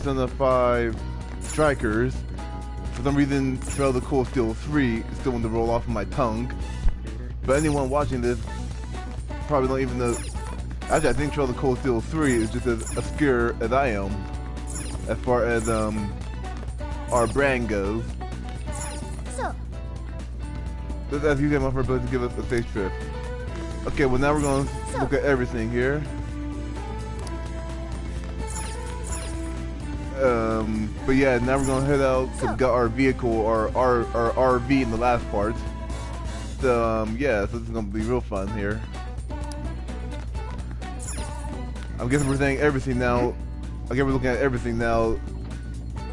Persona 5 Strikers. For some reason, Trail the Cold Steel 3 is still on the roll off of my tongue. But anyone watching this probably don't even know. Actually, I think Trail the Cold Steel 3 is just as obscure as I am, as far as our brand goes. So, let's ask you guys for ability to give us a safe trip. Okay, well now we're going to look at everything here. But yeah, now we're gonna head out. So we got our vehicle, our RV in the last part. So yeah, so this is gonna be real fun here. I'm guessing we're saying everything now. I guess we're looking at everything now,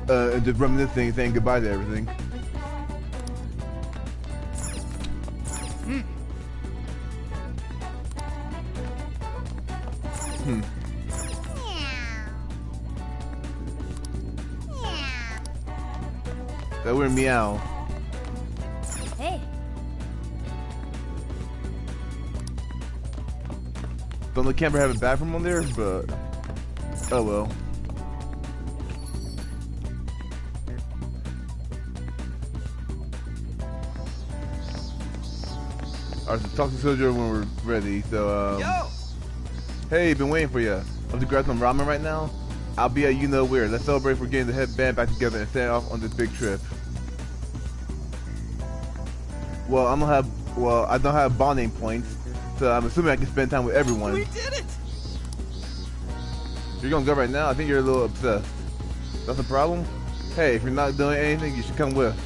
and just reminiscing, saying goodbye to everything. That we're meow. Hey. Don't the camera have a bathroom on there, but oh well. Alright, so talk to Soldier when we're ready. So Yo! Hey, been waiting for you. I'm to grab some ramen right now. I'll be at you know where. Let's celebrate for getting the headband back together and setting off on this big trip. Well, I don't have bonding points, so I'm assuming I can spend time with everyone. We did it! You're gonna go right now? I think you're a little obsessed. That's a problem? Hey, if you're not doing anything, you should come with.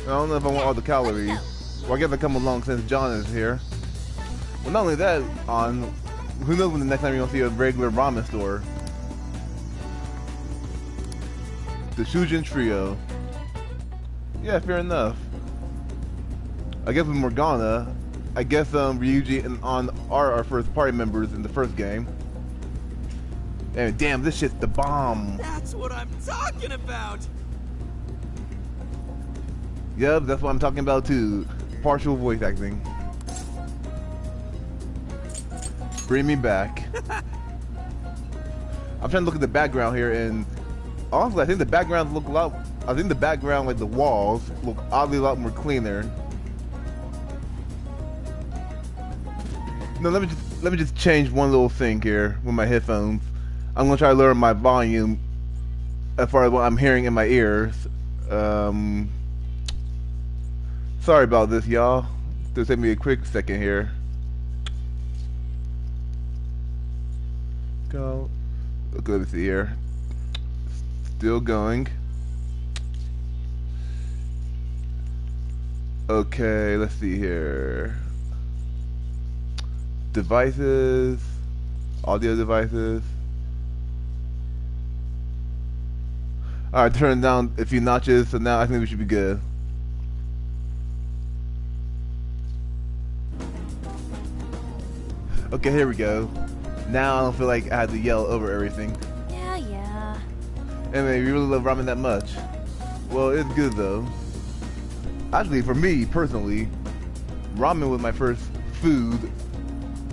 I don't know if I want all the calories. Well, I guess I come along since John is here. Well, not only that, who knows when the next time you're gonna see a regular ramen store. The Shujin Trio. Yeah, fair enough. I guess with Morgana, I guess Ryuji and On are our first party members in the first game. And damn, this shit's the bomb. That's what I'm talking about! Yep, that's what I'm talking about too. Partial voice acting. Bring me back. I'm trying to look at the background here, and honestly, I think the backgrounds look a lot. I think the background, like the walls, look oddly a lot more cleaner. No, let me just change one little thing here with my headphones. I'm gonna try to lower my volume as far as what I'm hearing in my ears. Sorry about this, y'all. Just take me a quick second here. Go. Okay, let me see here. Still going. Okay, let's see here. Devices, audio devices. Alright, turn down a few notches, so now I think we should be good. Okay, here we go. Now I don't feel like I had to yell over everything. Yeah. Anyway, you really love ramen that much? Well, it's good though. Actually, for me personally, ramen was my first food.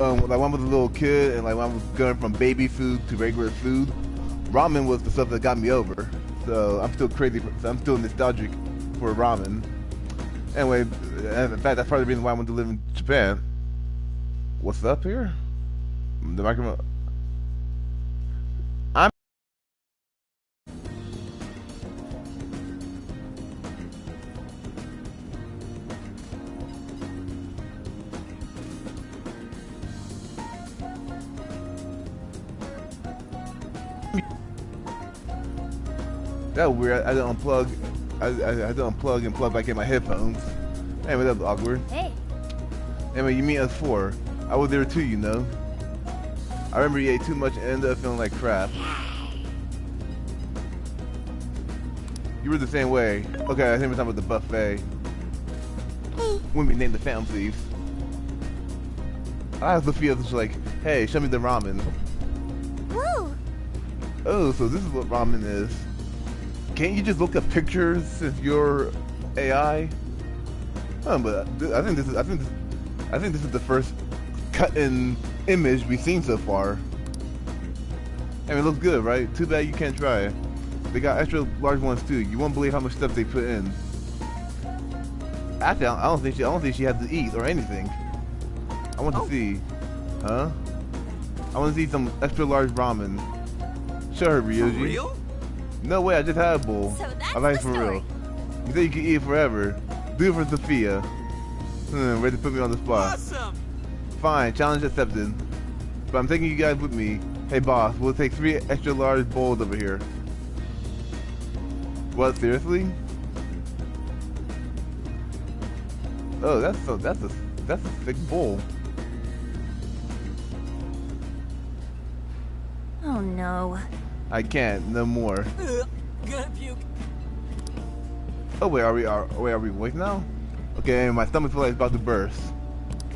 Like when I was a little kid, and like when I was going from baby food to regular food, ramen was the stuff that got me over. So I'm still crazy. I'm still nostalgic for ramen. Anyway, and in fact, that's part of the reason why I want to live in Japan. What's up here? The microphone. That was weird. I had to unplug. I had to unplug and plug back in my headphones. Anyway, that was awkward. Hey. Anyway, you mean us four? I was there too, you know. I remember you ate too much and ended up feeling like crap. You were the same way. Okay, I think we're talking about the buffet. When we named the fam, please. I asked Sophia, she's like, hey, show me the ramen. Whoa. Oh, so this is what ramen is. Can't you just look at pictures since you're AI? Oh, but I think this is the first cut-in image we've seen so far. I mean, it looks good, right? Too bad you can't try it. They got extra large ones too. You won't believe how much stuff they put in. Actually, I don't think she had to eat or anything. I want to see. Huh? I want to see some extra large ramen. Show her, Ryoji. For real? No way, I just had a bowl. So that's I like it the for story. real. You said you can eat it forever. Do it for Sophia. Ready to put me on the spot. Awesome! Fine, challenge accepted. But I'm taking you guys with me. Hey boss, we'll take 3 extra large bowls over here. What, seriously? Oh, that's a thick bowl. Oh no. I can't, no more. Gonna puke. Oh wait, are we awake now? Okay, my stomach feels like it's about to burst.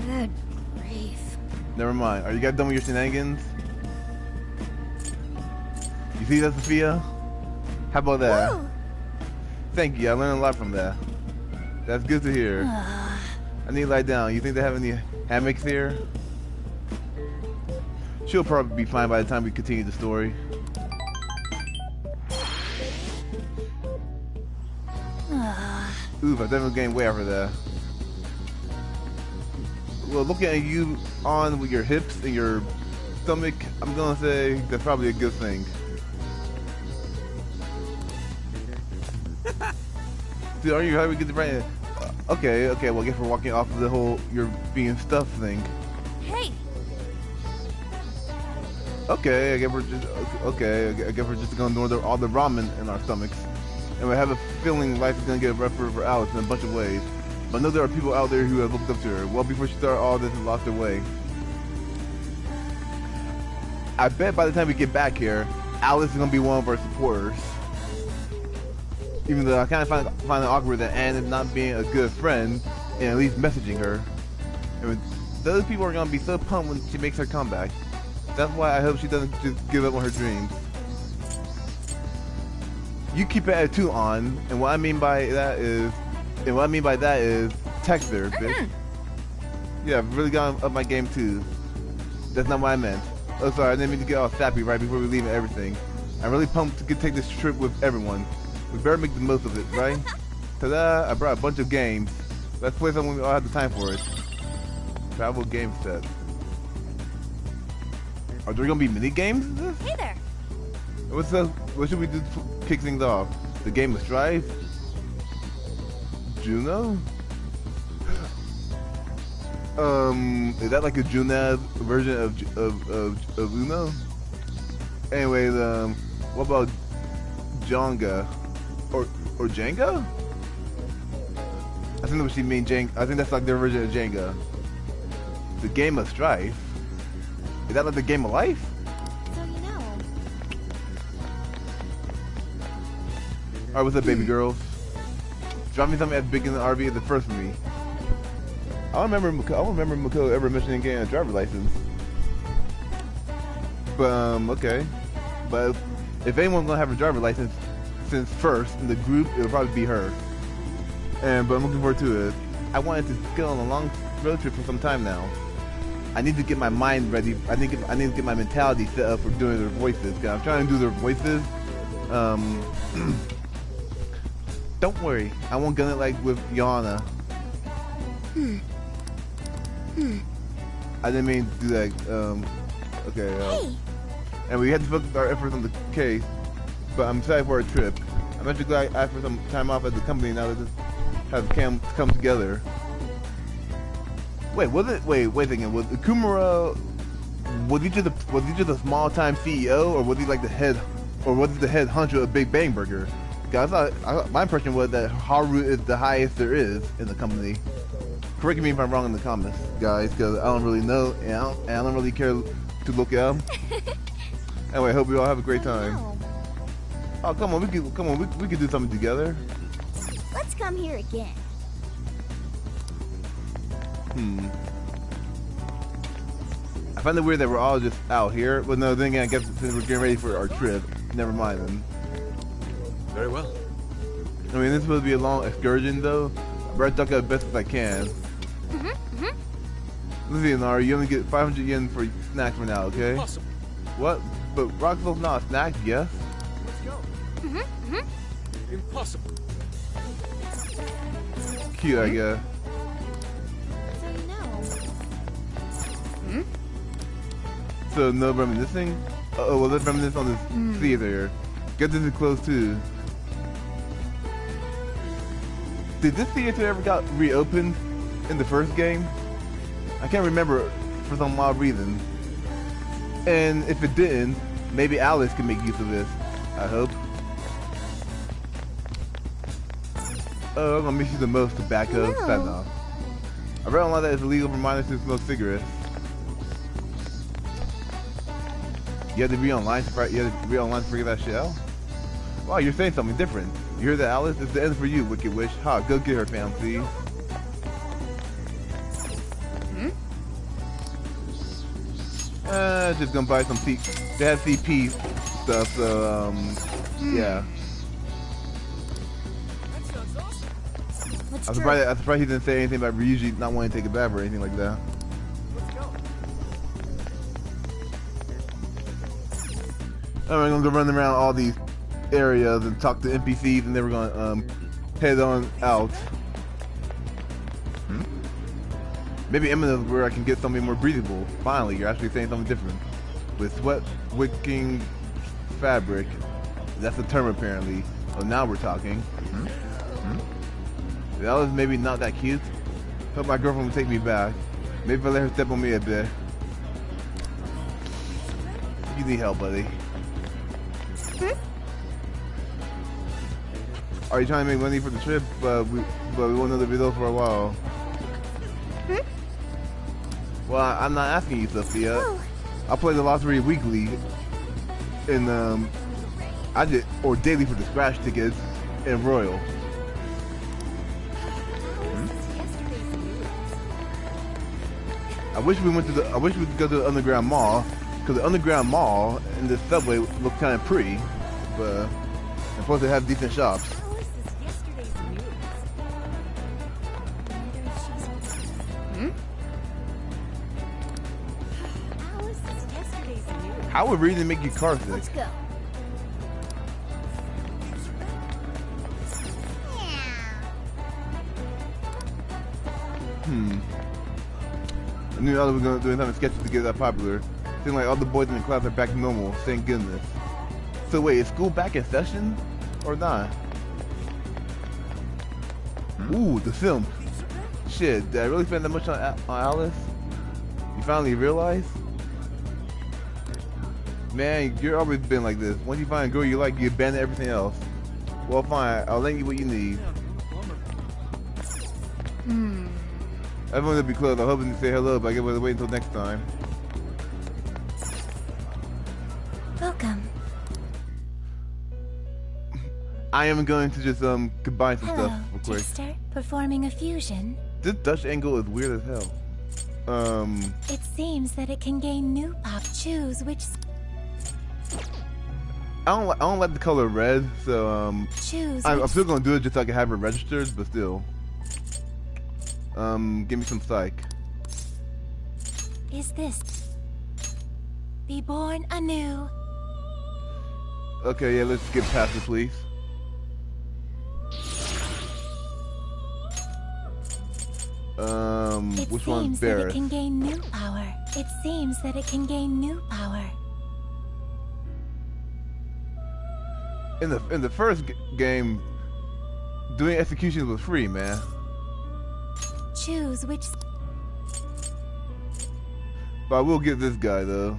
Good grief. Never mind. Are you guys done with your shenanigans? You see that, Sophia? How about that? Woo! Thank you, I learned a lot from that. That's good to hear. I need to lie down. You think they have any hammocks here? She'll probably be fine by the time we continue the story. Oof, I definitely gained weight after that. Well, looking at you on with your hips and your stomach, I'm gonna say that's probably a good thing. Dude, are you happy to get the right? Okay, well, I guess we're walking off of the whole you're being stuffed thing. Hey, Okay, I guess we're just I guess we're just gonna ignore all the ramen in our stomachs, and we have a feeling life is gonna get rougher for Alice in a bunch of ways. But I know there are people out there who have looked up to her well before she started all this and lost their way. I bet by the time we get back here, Alice is gonna be one of our supporters. Even though I kind of find it awkward that Anne is not being a good friend and at least messaging her. And those people are gonna be so pumped when she makes her comeback. That's why I hope she doesn't just give up on her dreams. You keep your attitude on, and what I mean by that is text her, bitch. Yeah, I've really got up my game too. That's not what I meant. Oh, sorry, I didn't mean to get all sappy right before we leave and everything. I'm really pumped to take this trip with everyone. We better make the most of it, right? Ta-da! I brought a bunch of games. Let's play some when we all have the time for it. Travel game set. Are there gonna be mini games in this? hey there. What's up? What should we do to kick things off? The game of Strife? Juno? Is that like a Juno version of Uno? Anyways, what about Jenga? Or Jenga? I think that's what she means, Jenga. I think that's like their version of Jenga. The game of Strife? Is that like the game of life? So you know. Alright, what's up, baby girls? Drop me something as big in the RV as the first for me. I don't remember Mako ever mentioning getting a driver's license. But okay. But if anyone's gonna have a driver's license since first in the group, it'll probably be her. But I'm looking forward to it. I wanted to go on a long road trip for some time now. I need to get my mind ready. I need to get my mentality set up for doing their voices. Cause I'm trying to do their voices. Don't worry, I won't gun it like with Yana. I didn't mean to do that. Okay. Hey, And we had to focus our efforts on the case, but I'm excited for our trip. I'm actually glad I asked for some time off at the company now that this has come together. Wait, was it? Wait a second. Was Kumura? Was he just a small time CEO, or was he like the head, or was he the head honcho of Big Bang Burger? Cause my impression was that Haru is the highest there is in the company. Correct me if I'm wrong in the comments, guys, because I don't really know, and I don't really care to look at them. Anyway, I hope we all have a great time. no. Oh, come on, we could do something together. Let's come here again. I find it weird that we're all just out here. But no, then again, I guess since we're getting ready for our trip, never mind then. Very well. I mean, this is supposed to be a long excursion, though. I better duck out as best as I can. Listen, Nari, you only get 500 yen for snacks for now, okay? Awesome. What? But Rockville's not a snack, yes? Let's go. Impossible. Cute, I guess. So you know. So no reminiscing? Oh, well, let's reminisce on this theater. Get this is close too. Did this theater ever got reopened in the first game? I can't remember for some odd reason. And if it didn't, maybe Alice can make use of this. I hope. Oh, I'm gonna miss you the most, tobacco. No. Fat off. I read online that it's illegal for minors to smoke cigarettes. You had to be online to figure that shit out? Wow, you're saying something different. You hear that, Alice? It's the end for you, Wicked Witch. Ha, go get her, fancy. Just gonna buy some CP. They have CP stuff, so, yeah. Let's I'm go. surprised he didn't say anything about usually not wanting to take a bath or anything like that. Alright, I'm gonna go run around all these areas and talk to NPCs, and then we're gonna head on out. Maybe Eminem's where I can get something more breathable. Finally, you're actually saying something different. With sweat wicking fabric. That's the term apparently. Oh, now we're talking. That was maybe not that cute. Hope my girlfriend will take me back. Maybe if I let her step on me a bit. You need help, buddy. Are you trying to make money for the trip? But we won't know the results for a while. Well, I'm not asking you, Sophia. Oh. I play the lottery weekly, and I did or daily for the scratch tickets in Royal. I wish we could go to the underground mall, because the underground mall and the subway look kind of pretty, but and plus they have decent shops. How is this yesterday's news? How is this yesterday's news? How would reading make you car sick? Let's go. I knew all we were doing something sketchy to get that popular. Seems like all the boys in the class are back to normal, thank goodness. So wait, is school back in session? Or not? Ooh, the film. Shit, did I really spend that much on Alice? You finally realize? Man, you've always been like this. Once you find a girl you like, you abandon everything else. Well, fine, I'll lend you what you need. Everyone will be close. I'm hoping to say hello, but I guess we'll wait until next time. Welcome. I am going to just combine some Hello, stuff real quick. Jester. Performing a fusion. This Dutch angle is weird as hell. It seems that it can gain new pop. Choose which. I don't like the color red, so Choose. I'm which still gonna do it just so I can have it registered, but still. Give me some psych. is this? Be born anew. Okay, yeah, let's get past it, please. Which one's It seems that it Barris? can gain new power. It seems that it can gain new power. In the first game, doing executions was free, man. Choose which. But I will get this guy though.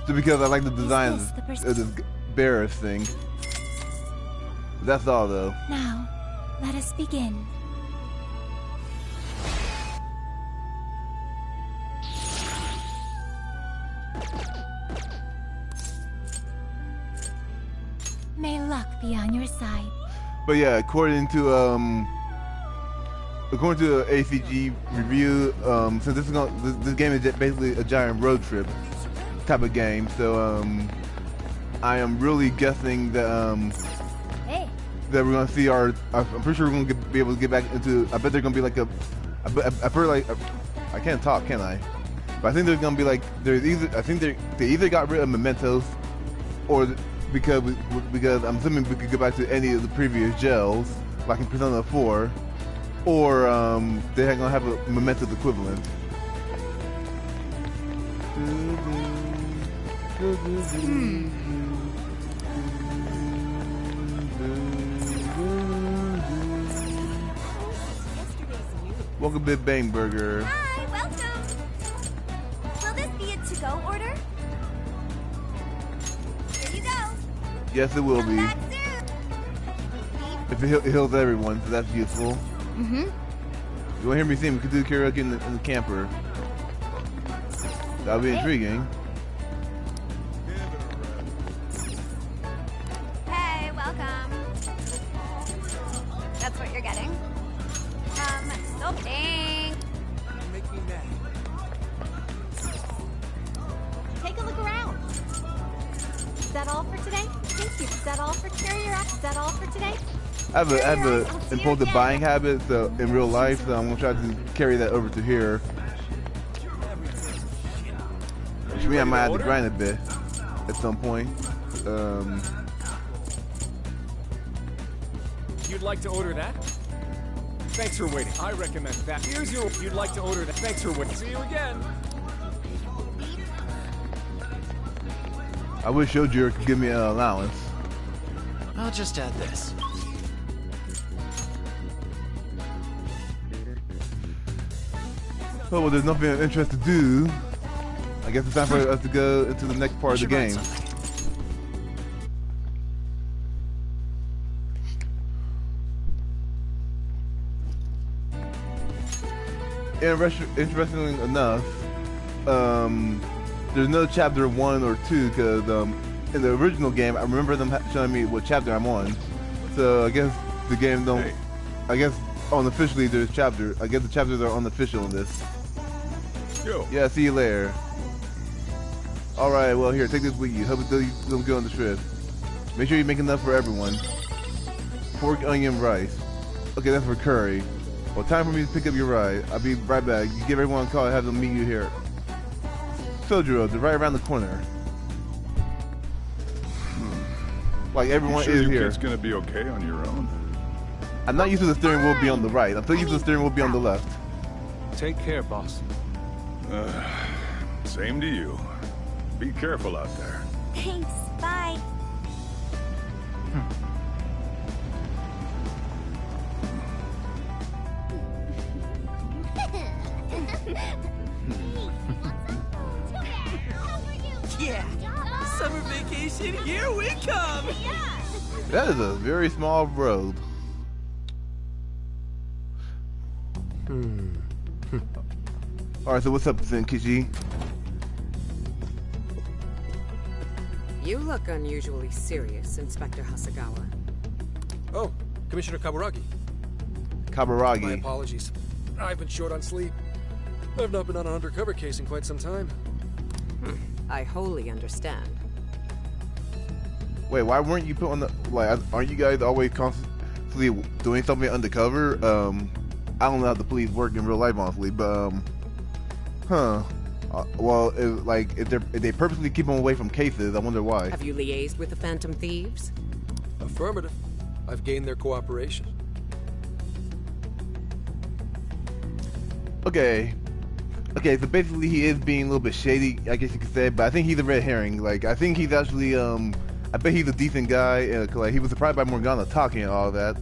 Just because I like the design this the of this Barris thing. That's all though. Now, let us begin. May luck be on your side. But yeah, according to ACG review, since this game is basically a giant road trip type of game, so I am really guessing that Hey. that we're gonna see I'm pretty sure we're gonna be able to get back into. I bet they're gonna be like I feel like I can't talk, can I? But I think there's gonna be like I think they either got rid of mementos, or because I'm assuming we could go back to any of the previous gels, like in Persona 4, or they're gonna have a mementos equivalent. Welcome, Big Bang Burger. Hi, welcome. Will this be a to-go order? Here you go. Yes, it will Come be. back soon. If it heals everyone, so that's useful. Mm-hmm. You want to hear me sing? We could do karaoke in the camper. That'll be intriguing. Hey, welcome. That's what you're getting. Something. Make me mad. Take a look around. Is that all for today? Thank you. Is that all for carrier? Is that all for today? I have a impulsive buying habit, so in real life, so I'm gonna try to carry that over to here. Which means I might have to grind a bit at some point. You'd like to order that? Thanks for waiting. I recommend that. Here's your... You'd like to order that. Thanks for waiting. See you again. I wish Shojier could give me an allowance. I'll just add this. Oh, well, there's nothing of interest to do. I guess it's time for us to go into the next part of the game. Interestingly enough, there's no chapter 1 or 2 because in the original game, I remember them showing me what chapter I'm on. So I guess the game don't. Hey. I guess unofficially there's chapter. I guess the chapters are unofficial in this. Yo. Yeah, see you later. All right, well here, take this with you. Hope it doesn't go on the trip. Make sure you make enough for everyone. Pork, onion, rice. Okay, that's for curry. Well, time for me to pick up your ride. I'll be right back. You give everyone a call and have them meet you here. Sojiro, they're right around the corner. Like everyone You sure is you here. kids gonna be okay on your own? I'm not used to the steering wheel being on the right. I'm still used to the steering wheel being on the left. Take care, boss. Same to you. Be careful out there. Thanks. Bye. Yeah, summer vacation, here we come! That is a very small road. Alright, so what's up, Zenkichi? You look unusually serious, Inspector Hasagawa. Oh, Commissioner Kaburagi. My Kaburagi. apologies. I've been short on sleep. I've not been on an undercover case in quite some time. I wholly understand. Wait, why weren't you put on the, like, aren't you guys always constantly doing something undercover? I don't know how the police work in real life, honestly, but, well, if they purposely keep them away from cases, I wonder why. Have you liaised with the Phantom Thieves? Affirmative. I've gained their cooperation. Okay, so basically he is being a little bit shady, I guess you could say, but I think he's a red herring. Like, I think he's actually, I bet he's a decent guy, like, he was surprised by Morgana talking and all that.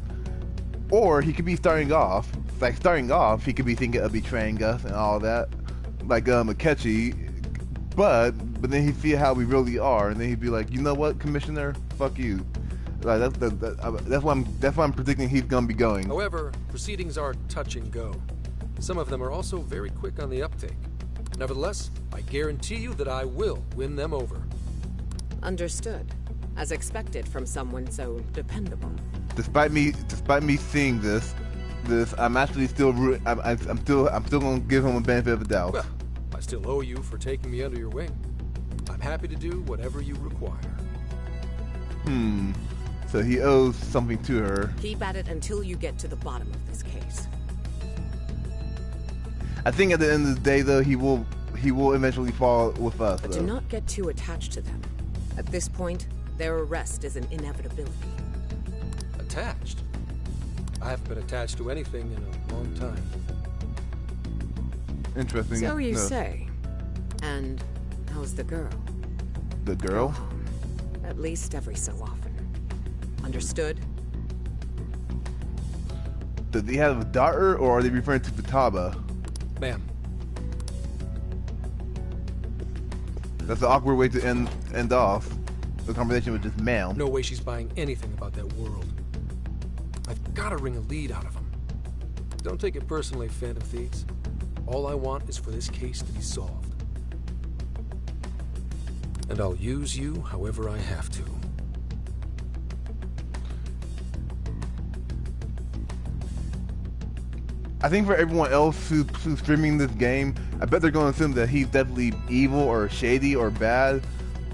Or he could be starting off, he could be thinking of betraying us and all that, like, Akechi, but then he'd see how we really are, and then he'd be like, you know what, Commissioner, fuck you. Like, that's why I'm predicting he's gonna be going. However, proceedings are touch and go. Some of them are also very quick on the uptake. Nevertheless, I guarantee you that I will win them over. Understood. As expected from someone so dependable. Despite me seeing this, I'm actually still I'm still gonna give him a benefit of the doubt. Well, I still owe you for taking me under your wing. I'm happy to do whatever you require. So he owes something to her. Keep at it until you get to the bottom of this case. I think at the end of the day, though, he will he will eventually fall with us. But do not get too attached to them. At this point, their arrest is an inevitability. Attached? I haven't been attached to anything in a long time. Interesting. So you say. And how's the girl? The girl? At least every so often. Understood? Does he have a daughter, or are they referring to Futaba? Ma'am. That's an awkward way to end off the conversation with just ma'am. No way she's buying anything about that world. I've got to wring a lead out of him. Don't take it personally, Phantom Thieves. All I want is for this case to be solved. And I'll use you however I have to. I think for everyone else who's streaming this game, I bet they're going to assume that he's definitely evil or shady or bad.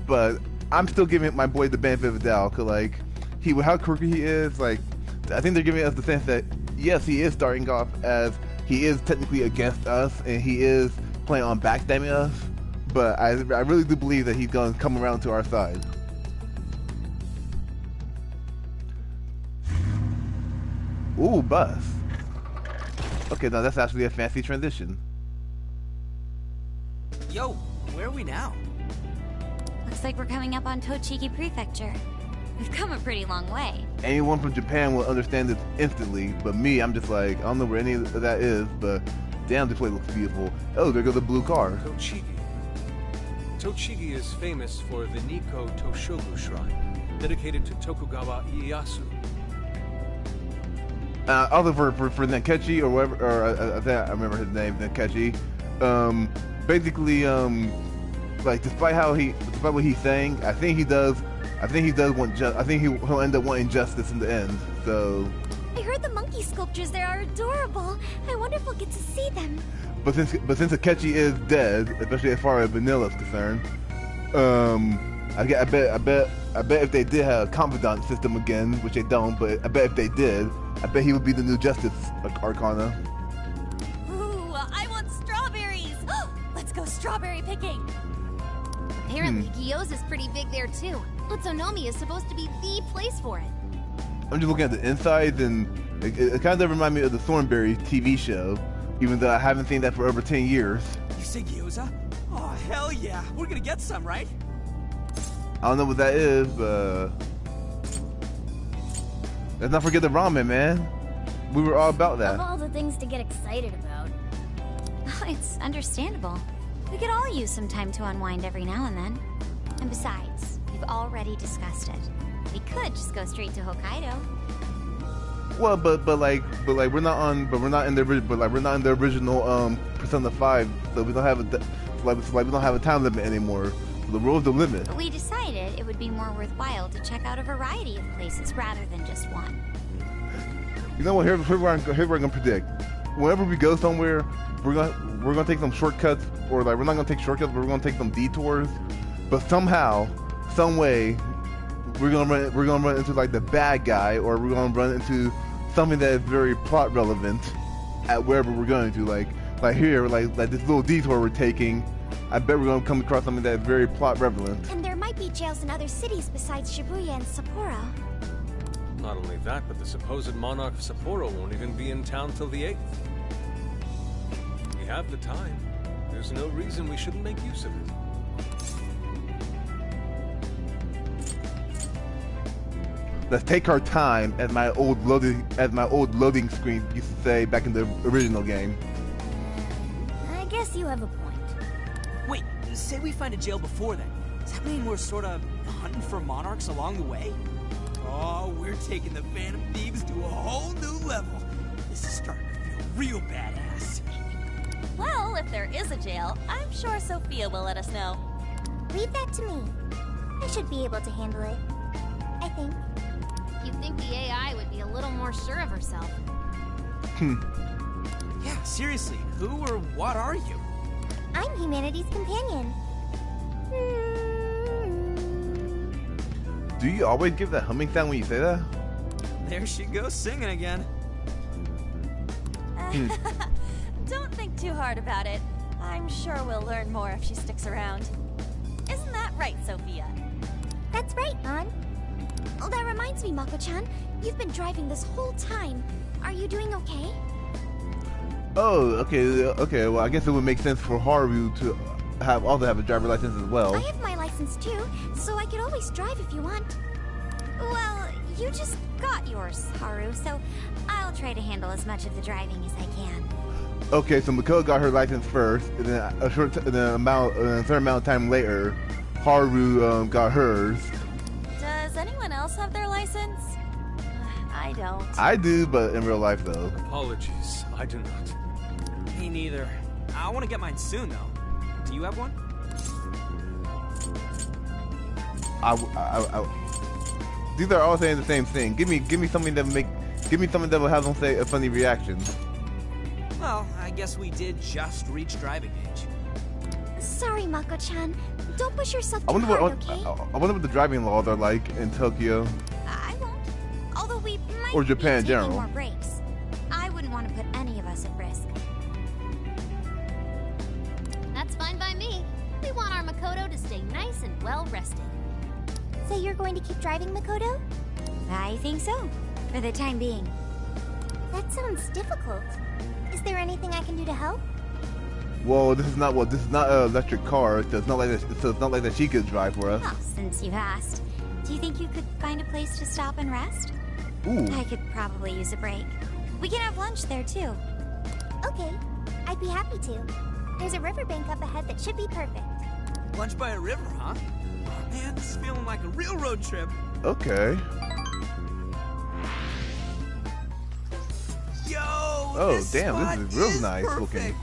But I'm still giving my boy the benefit of the doubt, because like, how quirky he is. Like, I think they're giving us the sense that yes, he is starting off as he is technically against us, and he is planning on backstabbing us. But I really do believe that he's going to come around to our side. Ooh, bus. Okay, now that's actually a fancy transition. Yo, where are we now? Looks like we're coming up on Tochigi Prefecture. We've come a pretty long way. Anyone from Japan will understand this instantly, but me, I'm just like, I don't know where any of that is, but damn, this place looks beautiful. Oh, there goes the blue car. Tochigi. Tochigi is famous for the Nikko Toshogu Shrine, dedicated to Tokugawa Ieyasu. Also for Nekechi or whatever, or I think I remember his name, Nekechi. Basically, like despite what he's saying, I think he does want I think he'll end up wanting justice in the end. So. I heard the monkey sculptures there are adorable. I wonder if we'll get to see them. But since Akechi is dead, especially as far as Vanilla's concerned, I bet if they did have a confidant system again, which they don't, but I bet if they did, I bet he would be the new Justice Arcana. Ooh, I want strawberries. Let's go strawberry picking. Apparently, Gyoza's pretty big there too. Utsunomiya is supposed to be the place for it. I'm just looking at the insides, and it kind of reminds me of the Thornberry TV show, even though I haven't seen that for over 10 years. You say gyoza? Oh, hell yeah. We're gonna get some, right? I don't know what that is, but let's not forget the ramen, man. We were all about that. Of all the things to get excited about, it's understandable. We could all use some time to unwind every now and then. And besides, we've already discussed it. We could just go straight to Hokkaido. Well, but we're not in the original Persona 5, so we don't have we don't have a time limit anymore. So the rule's the limit. But we decided it would be more worthwhile to check out a variety of places rather than just one. You know what? Here's what I'm gonna predict. Whenever we go somewhere, we're gonna take some shortcuts, or like we're not gonna take shortcuts, but we're gonna take some detours. But somehow, some way, we're gonna run into like the bad guy, or we're gonna run into something that is very plot relevant at wherever we're going to. Like here, like this little detour we're taking. I bet we're gonna come across something that is very plot relevant. And there might be jails in other cities besides Shibuya and Sapporo. Not only that, but the supposed monarch of Sapporo won't even be in town till the 8th. We have the time. There's no reason we shouldn't make use of it. Let's take our time, as my old loading screen used to say back in the original game. I guess you have a point. Wait, say we find a jail before then. Does that mean we're sort of hunting for monarchs along the way? Oh, we're taking the Phantom Thieves to a whole new level. This is starting to feel real badass. Well, if there is a jail, I'm sure Sophia will let us know. Leave that to me. I should be able to handle it. I think. You'd think the AI would be a little more sure of herself. Yeah, seriously, who or what are you? I'm humanity's companion. Do you always give that humming sound when you say that? There she goes singing again. Don't think too hard about it. I'm sure we'll learn more if she sticks around. Isn't that right, Sophia? That's right, An. Oh, that reminds me, Mako-chan. You've been driving this whole time. Are you doing okay? Oh, okay. Well, I guess it would make sense for Haru to also have a driver license as well. I have my license too, so I could always drive if you want. Well, you just got yours, Haru, so I'll try to handle as much of the driving as I can. Okay, so Makoto got her license first, and then a certain amount of time later, Haru got hers. Does anyone else have their license? I don't. I do, but in real life though. Apologies, I do not. Me neither. I want to get mine soon, though. Do you have one? These are all saying the same thing. Give me something that will have them say a funny reaction. Well, I guess we did just reach driving age. Sorry, Mako-chan. Don't push yourself I too wonder hard, okay? I wonder what the driving laws are like in Tokyo. I won't. Although we might Or Japan in be taking general. more breaks. I wouldn't want to put any of us at risk. That's fine by me. We want our Makoto to stay nice and well rested. So you're going to keep driving, Makoto? I think so, for the time being. That sounds difficult. Is there anything I can do to help? Well, this is not an electric car, so it's not like that she could drive for us. Well, since you've asked, do you think you could find a place to stop and rest? Ooh. I could probably use a break. We can have lunch there, too. Okay, I'd be happy to. There's a riverbank up ahead that should be perfect. Lunch by a river, huh? Oh, man, this is feeling like a real road trip. Okay. Yo! Oh, damn, this is real nice looking.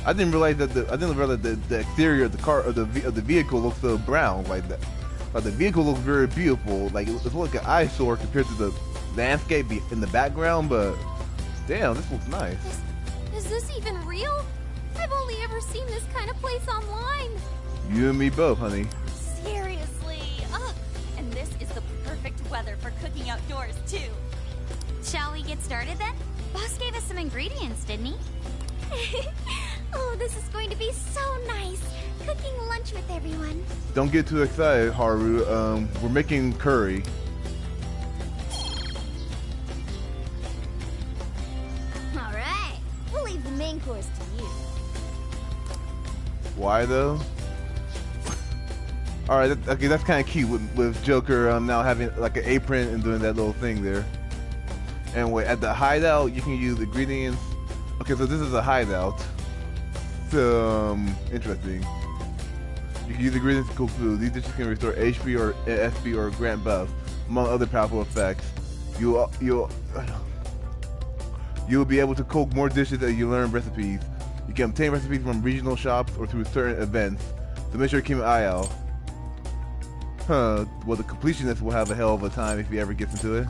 I didn't realize that the exterior of the car of the vehicle looks so brown like that. Like the vehicle looks very beautiful. Like it's like an eyesore compared to the landscape in the background, but damn, this looks nice. Is this even real? I've only ever seen this kind of place online. You and me both, honey. Seriously. Ugh. And this is the perfect weather for cooking outdoors, too. Shall we get started then? Boss gave us some ingredients, didn't he? Oh, this is going to be so nice. Cooking lunch with everyone. Don't get too excited, Haru. We're making curry. All right. We'll leave the main course to you. Why though? All right, okay, that's kind of cute with Joker now having like an apron and doing that little thing there. And wait, at the hideout you can use ingredients. Okay, so this is a hideout. So, interesting. You can use ingredients to cook food. These dishes can restore HP or SP or grant buff, among other powerful effects. You'll be able to cook more dishes as you learn recipes. You can obtain recipes from regional shops or through certain events, so make sure to keep an eye out. Huh, well the completionist will have a hell of a time if he ever gets into it.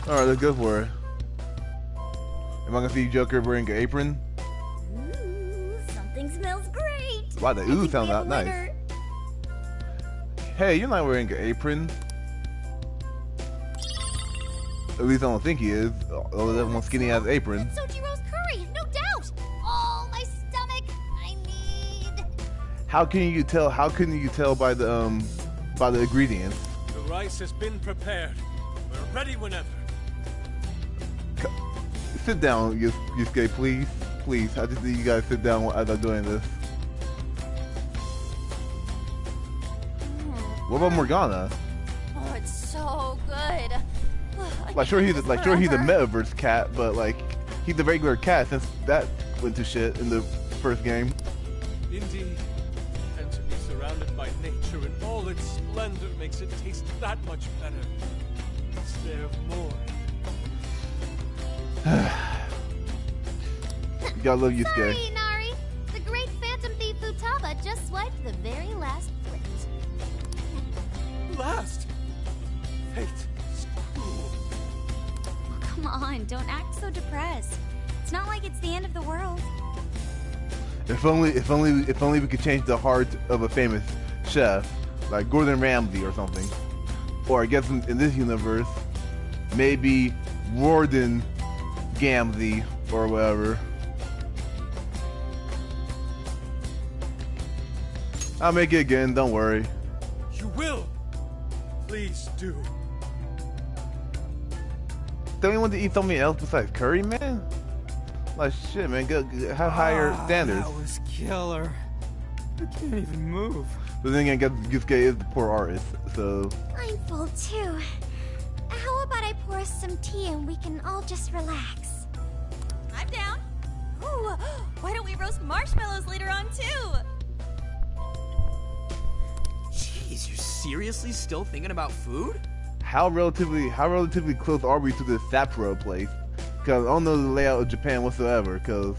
Alright, let's go for it. Am I gonna see Joker wearing an apron? Ooh, something smells great. Wow, the ooh sounds out nice. Hey, you're not wearing an apron. At least I don't think he is. Although that one skinny ass apron. Sojiro's curry, no doubt. Oh, my stomach. I need. How can you tell? How couldn't you tell by the ingredients? The rice has been prepared. We're ready whenever. Sit down, Yusuke, please. Please, I just need you guys to sit down as I'm doing this. What about Morgana? Oh, it's so good. Like sure he's a metaverse cat, but like he's a regular cat since that went to shit in the first game. Indeed. And to be surrounded by nature in all its splendor makes it taste that much better. Is there more? You gotta love Yusuke. Sorry, Inari. The great phantom thief Futaba just swiped the very last plate. Last? Fate is cruel. Come on, don't act so depressed. It's not like it's the end of the world. If If only we could change the heart of a famous chef, like Gordon Ramsay or something. Or I guess in this universe, maybe Warden Gamsey or whatever. I'll make it again, don't worry. You will! Please do. Don't you want to eat something else besides curry, man? Like shit, man, go have higher standards. That was killer. I can't even move. But then again, Gisuke is the poor artist, so... I'm full too. How about I pour us some tea and we can all just relax? I'm down. Ooh, why don't we roast marshmallows later on too? Jeez, you're seriously still thinking about food? How relatively close are we to this Sapporo place? Because I don't know the layout of Japan whatsoever. Because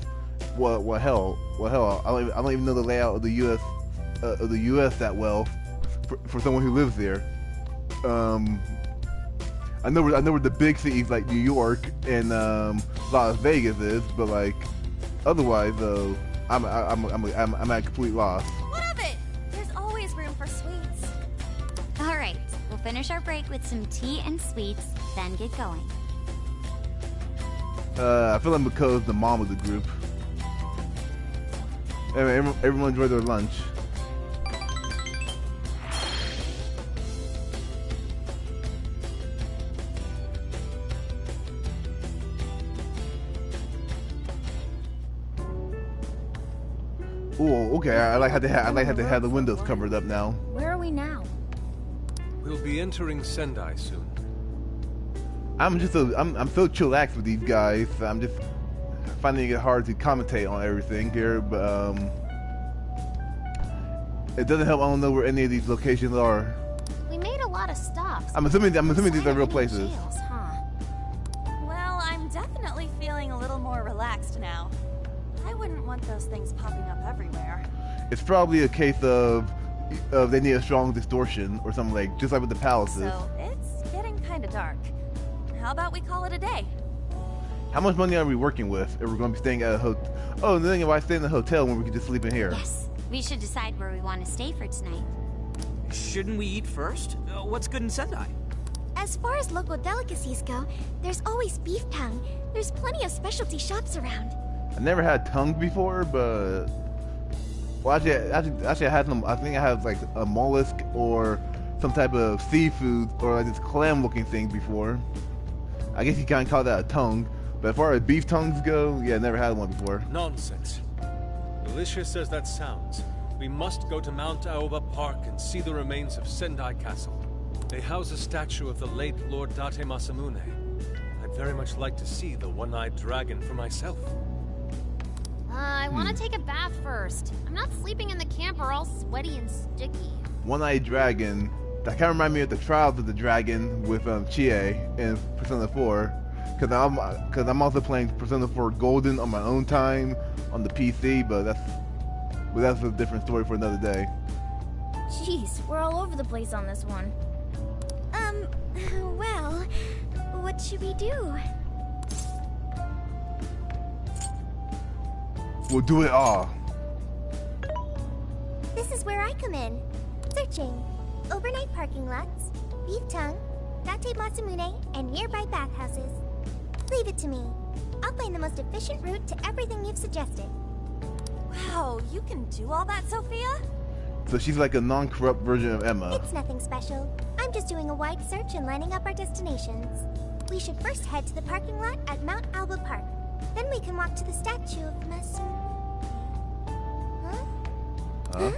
what hell? I don't even know the layout of the U.S. that well for someone who lives there. I know where the big cities like New York and Las Vegas is, but like otherwise though, I'm at a complete loss. What of it? There's always room for sweets. All right, we'll finish our break with some tea and sweets, then get going. I feel like Mako's the mom of the group. Everyone enjoy their lunch. Oh, okay. I like how they have the windows covered up now. Where are we now? We'll be entering Sendai soon. I'm so chillaxed with these guys. I'm just finding it hard to commentate on everything here, but it doesn't help. I don't know where any of these locations are. We made a lot of stops. I'm assuming these are real places. Jails, huh? Well, I'm definitely feeling a little more relaxed now. I wouldn't want those things popping up everywhere. It's probably a case of they need a strong distortion or something, like just like with the palaces. So it's getting kind of dark. How about we call it a day? How much money are we working with if we're going to be staying at a hotel? Oh, and then why stay in a hotel when we can just sleep in here? Yes, we should decide where we want to stay for tonight. Shouldn't we eat first? What's good in Sendai? As far as local delicacies go, there's always beef tongue. There's plenty of specialty shops around. I never had tongue before, but well, actually, I had some. I think I had like a mollusk or some type of seafood or like this clam-looking thing before. I guess you can't call that a tongue, but as far as beef tongues go, yeah, I never had one before. Nonsense. Delicious as that sounds, we must go to Mount Aoba Park and see the remains of Sendai Castle. They house a statue of the late Lord Date Masamune. I'd very much like to see the one-eyed dragon for myself. I want to take a bath first. I'm not sleeping in the camper all sweaty and sticky. One-eyed dragon. That kind of reminds me of the Trials of the Dragon with Chie in Persona 4. Because I'm also playing Persona 4 Golden on my own time on the PC, but that's a different story for another day. Jeez, we're all over the place on this one. Well, what should we do? We'll do it all. This is where I come in. Searching. Overnight parking lots, beef tongue, Date Masamune, and nearby bathhouses. Leave it to me. I'll find the most efficient route to everything you've suggested. Wow, you can do all that, Sophia? So she's like a non-corrupt version of Emma. It's nothing special. I'm just doing a wide search and lining up our destinations. We should first head to the parking lot at Mount Alba Park. Then we can walk to the statue of Masamune. Huh?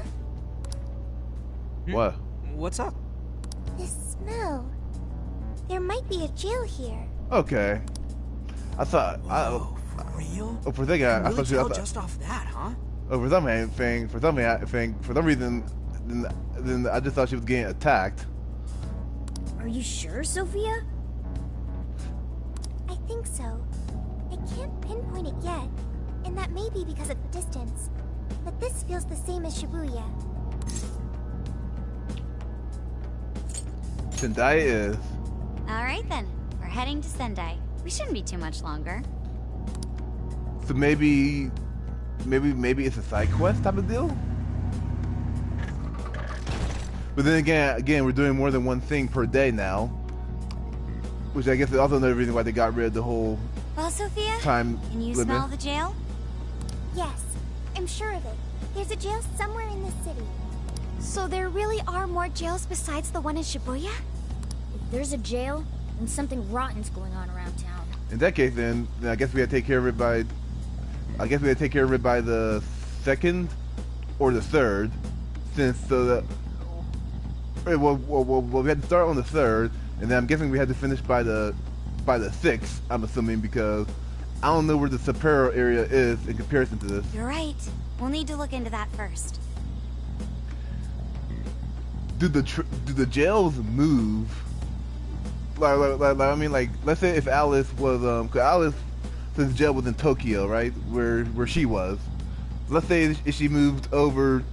What? What's up? This smell. There might be a jail here. Okay. I thought. Whoa, for real? For a second, I thought you. Just off that, huh? Oh, for some reason, then I just thought she was getting attacked. Are you sure, Sophia? I think so. I can't pinpoint it yet, and that may be because of the distance. But this feels the same as Shibuya. Sendai is. All right then, we're heading to Sendai. We shouldn't be too much longer. So maybe maybe it's a side quest type of deal. But then again, we're doing more than one thing per day now, which I guess is also another reason why they got rid of the whole Well, Sophia, time can you limit. smell the jail? Yes, I'm sure of it. There's a jail somewhere in the city. So there really are more jails besides the one in Shibuya? If there's a jail, then something rotten's going on around town. In that case, then I guess we had to take care of it by. I guess we had to take care of it by the 2nd or the 3rd, since well, we had to start on the 3rd, and then I'm guessing we had to finish by the 6th. I'm assuming, because I don't know where the Sapporo area is in comparison to this. You're right. We'll need to look into that first. Do the jails move? I mean, like, let's say if Alice was, 'cause Alice, since jail was in Tokyo, right, where she was. Let's say if she moved over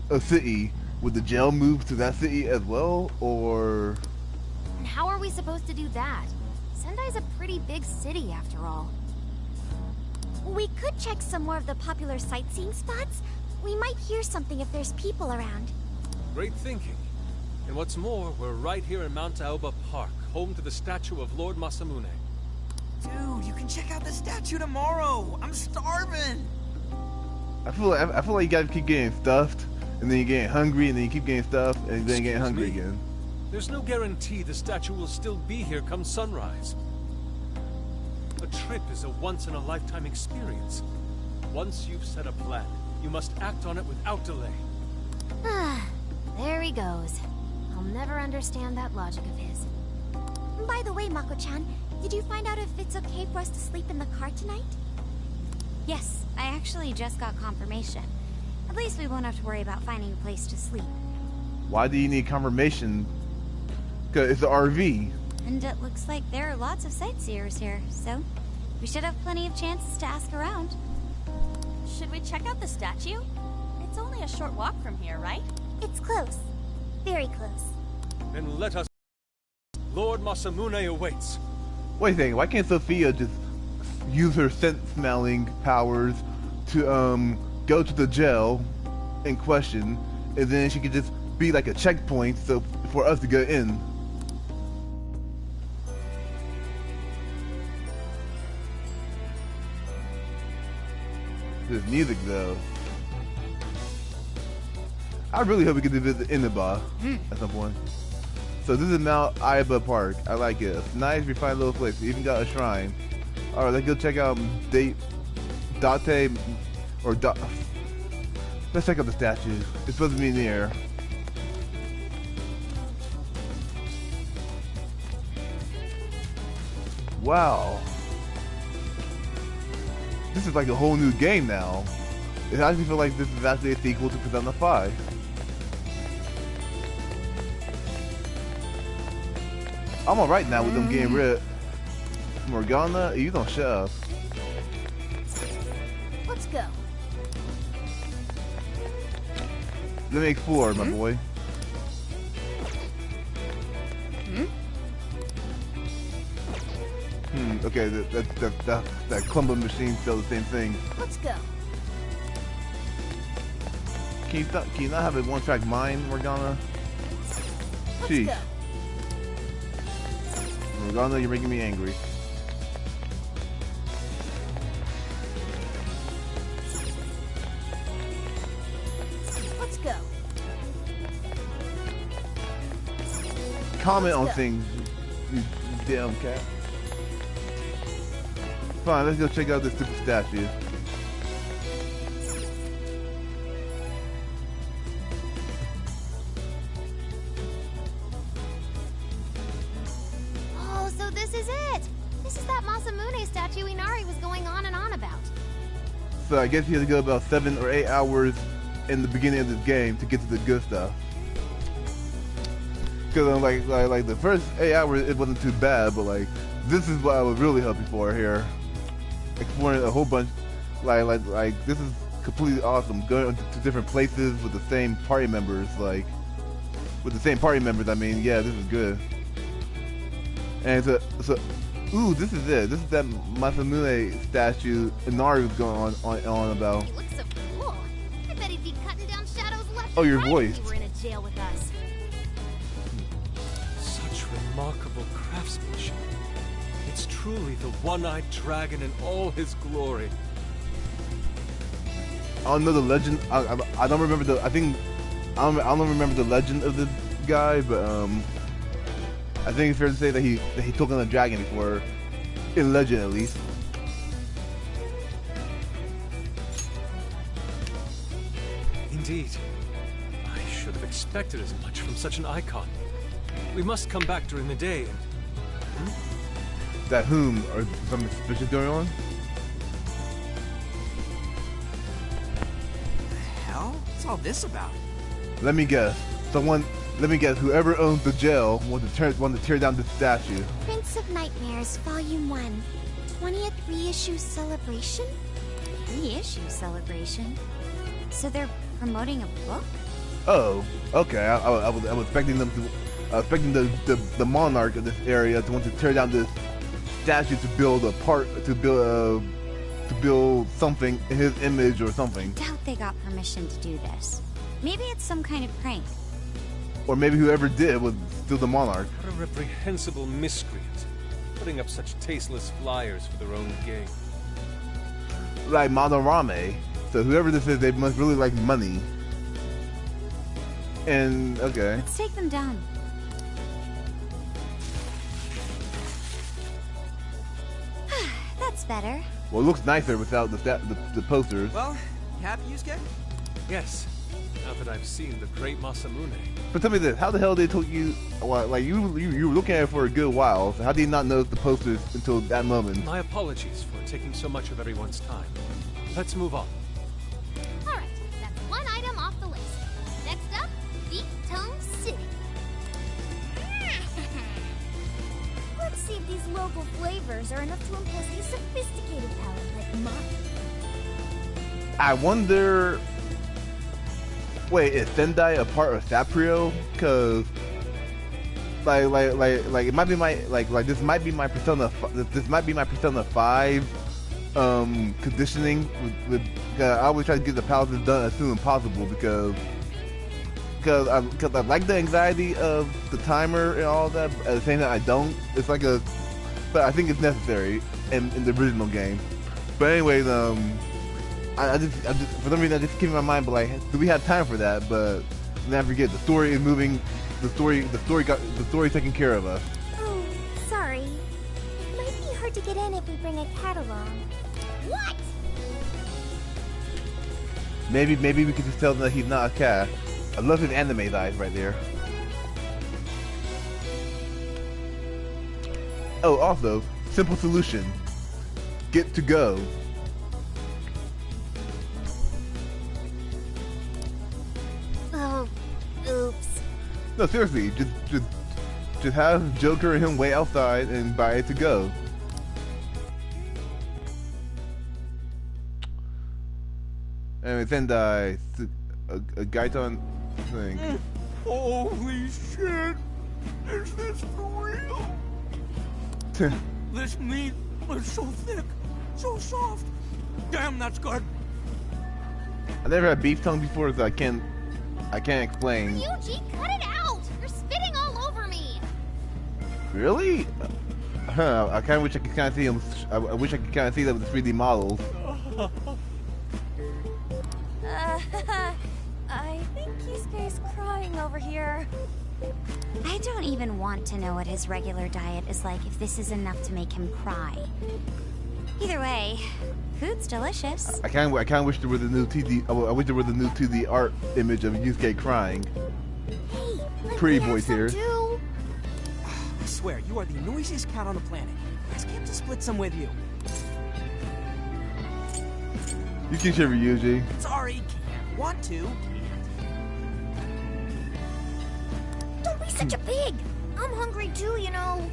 a city, would the jail move to that city as well, or? And how are we supposed to do that? Sendai's a pretty big city, after all. We could check some more of the popular sightseeing spots. We might hear something if there's people around. Great thinking. And what's more, we're right here in Mount Aoba Park, home to the statue of Lord Masamune. Dude, you can check out the statue tomorrow. I'm starving. I feel like you gotta keep getting stuffed, and then you get hungry, and then you keep getting stuffed, and then you get hungry again. There's no guarantee the statue will still be here come sunrise. A trip is a once-in-a-lifetime experience. Once you've set a plan, you must act on it without delay. There he goes. I'll never understand that logic of his. By the way, Mako-chan, did you find out if it's okay for us to sleep in the car tonight? Yes, I actually just got confirmation. At least we won't have to worry about finding a place to sleep. Why do you need confirmation? Because it's an RV. And it looks like there are lots of sightseers here, so we should have plenty of chances to ask around. Should we check out the statue? It's only a short walk from here, right? It's close. Very close. Then let us... Lord Masamune awaits. Wait a second, why can't Sophia just use her scent-smelling powers to go to the jail in question, and then she could just be like a checkpoint so for us to get in? This music though. I really hope we can visit Inaba at some point. So this is Mount Aoba Park. I like it. It's a nice, refined little place. We even got a shrine. All right, let's go check out Let's check out the statue. It's supposed to be in the air. Wow. This is like a whole new game now. It actually feels like this is actually a sequel to Persona 5. I'm alright now with them getting rid. Morgana, you don't shut up. Let's go. Let me explore, my boy. Okay, that clump machine still the same thing. Let's go. Can you not have a one-track mind, Morgana? Jeez. Let's go. Morgana, you're making me angry. Let's go. Comment on things, you damn cat. Fine, let's go check out this stupid statue. Oh, so this is it! This is that Masamune statue Inari was going on and on about. So I guess you have to go about 7 or 8 hours in the beginning of this game to get to the good stuff. Because like the first 8 hours it wasn't too bad, but like this is what I was really hoping for here. Exploring a whole bunch, like this is completely awesome. Going to different places with the same party members, I mean, yeah, this is good. And Ooh, this is it. This is that Masamune statue Inari was going on about. He looks so cool. I bet he'd be cutting down shadows left Oh, and your right voice. if you were in a jail with us. Such remarkable craftsmanship. It's truly the one-eyed dragon in all his glory. I don't know the legend. I don't remember the. I don't remember the legend of this guy, but I think it's fair to say that he took on a dragon before, in legend at least. Indeed. I should have expected as much from such an icon. We must come back during the day and... That whom or something suspicious going on? The hell? What's all this about? Let me guess. Let me guess. Whoever owns the jail want to tear down the statue. Prince of Nightmares, Volume 1. 20th reissue celebration? Reissue celebration? So they're promoting a book? Oh, okay. I was expecting them to, expecting the monarch of this area to want to tear down this statue to build something in his image or something. Doubt they got permission to do this. Maybe it's some kind of prank. Or maybe whoever did was still the monarch. What a reprehensible miscreant, putting up such tasteless flyers for their own gain. Like Manorame. So whoever this is, they must really like money. And okay. Let's take them down. That's better. Well, it looks nicer without the posters. Well, you happy, Yusuke? Yes, now that I've seen the great Masamune. But tell me this: how the hell they told you? Well, like you were looking at it for a good while. So how did you not notice the posters until that moment? My apologies for taking so much of everyone's time. Let's move on. Alright, that's one item off the list. Next up, Deep Tongue City. Let's see if these local flavors are enough to impress a sophisticated palate like mine. I wonder. Wait, is Sendai a part of Saprio? Cause like it might be my this might be my Persona. This might be my Persona 5 conditioning. With I always try to get the palaces done as soon as possible because I like the anxiety of the timer and all that. At the same time, I don't. It's like but I think it's necessary in the original game. But anyways, I just for some reason I just keep in my mind, but like, do we have time for that? But never forget, the story is moving. The story's taking care of us. Oh, sorry. It might be hard to get in if we bring a cat along. What? Maybe we could just tell them that he's not a cat. I love his anime eyes right there. Oh, also, simple solution. Get to go. Oh, oops. No, seriously, just have Joker and him wait outside and buy it to go. And then a Gaiton thing. Holy shit! Is this for real? This meat is so thick, so soft. Damn, that's good. I never had beef tongue before, so I can't explain. Yuji, cut it out! You're spitting all over me! Really? Huh, I kind of wish I could kind of see him. I wish I could kind of see that with the 3D models. I think Kisuke's crying over here. I don't even want to know what his regular diet is like if this is enough to make him cry. Either way, food's delicious. I kind of wish there was a new 2D. I wish there was a new 2D art image of Yusuke crying. Hey, Pretty boys here. I swear, you are the noisiest cat on the planet. Let's get to split some with you. You can shiver, Yuji. Sorry, can't. Want to? Don't be such a pig! I'm hungry too, you know.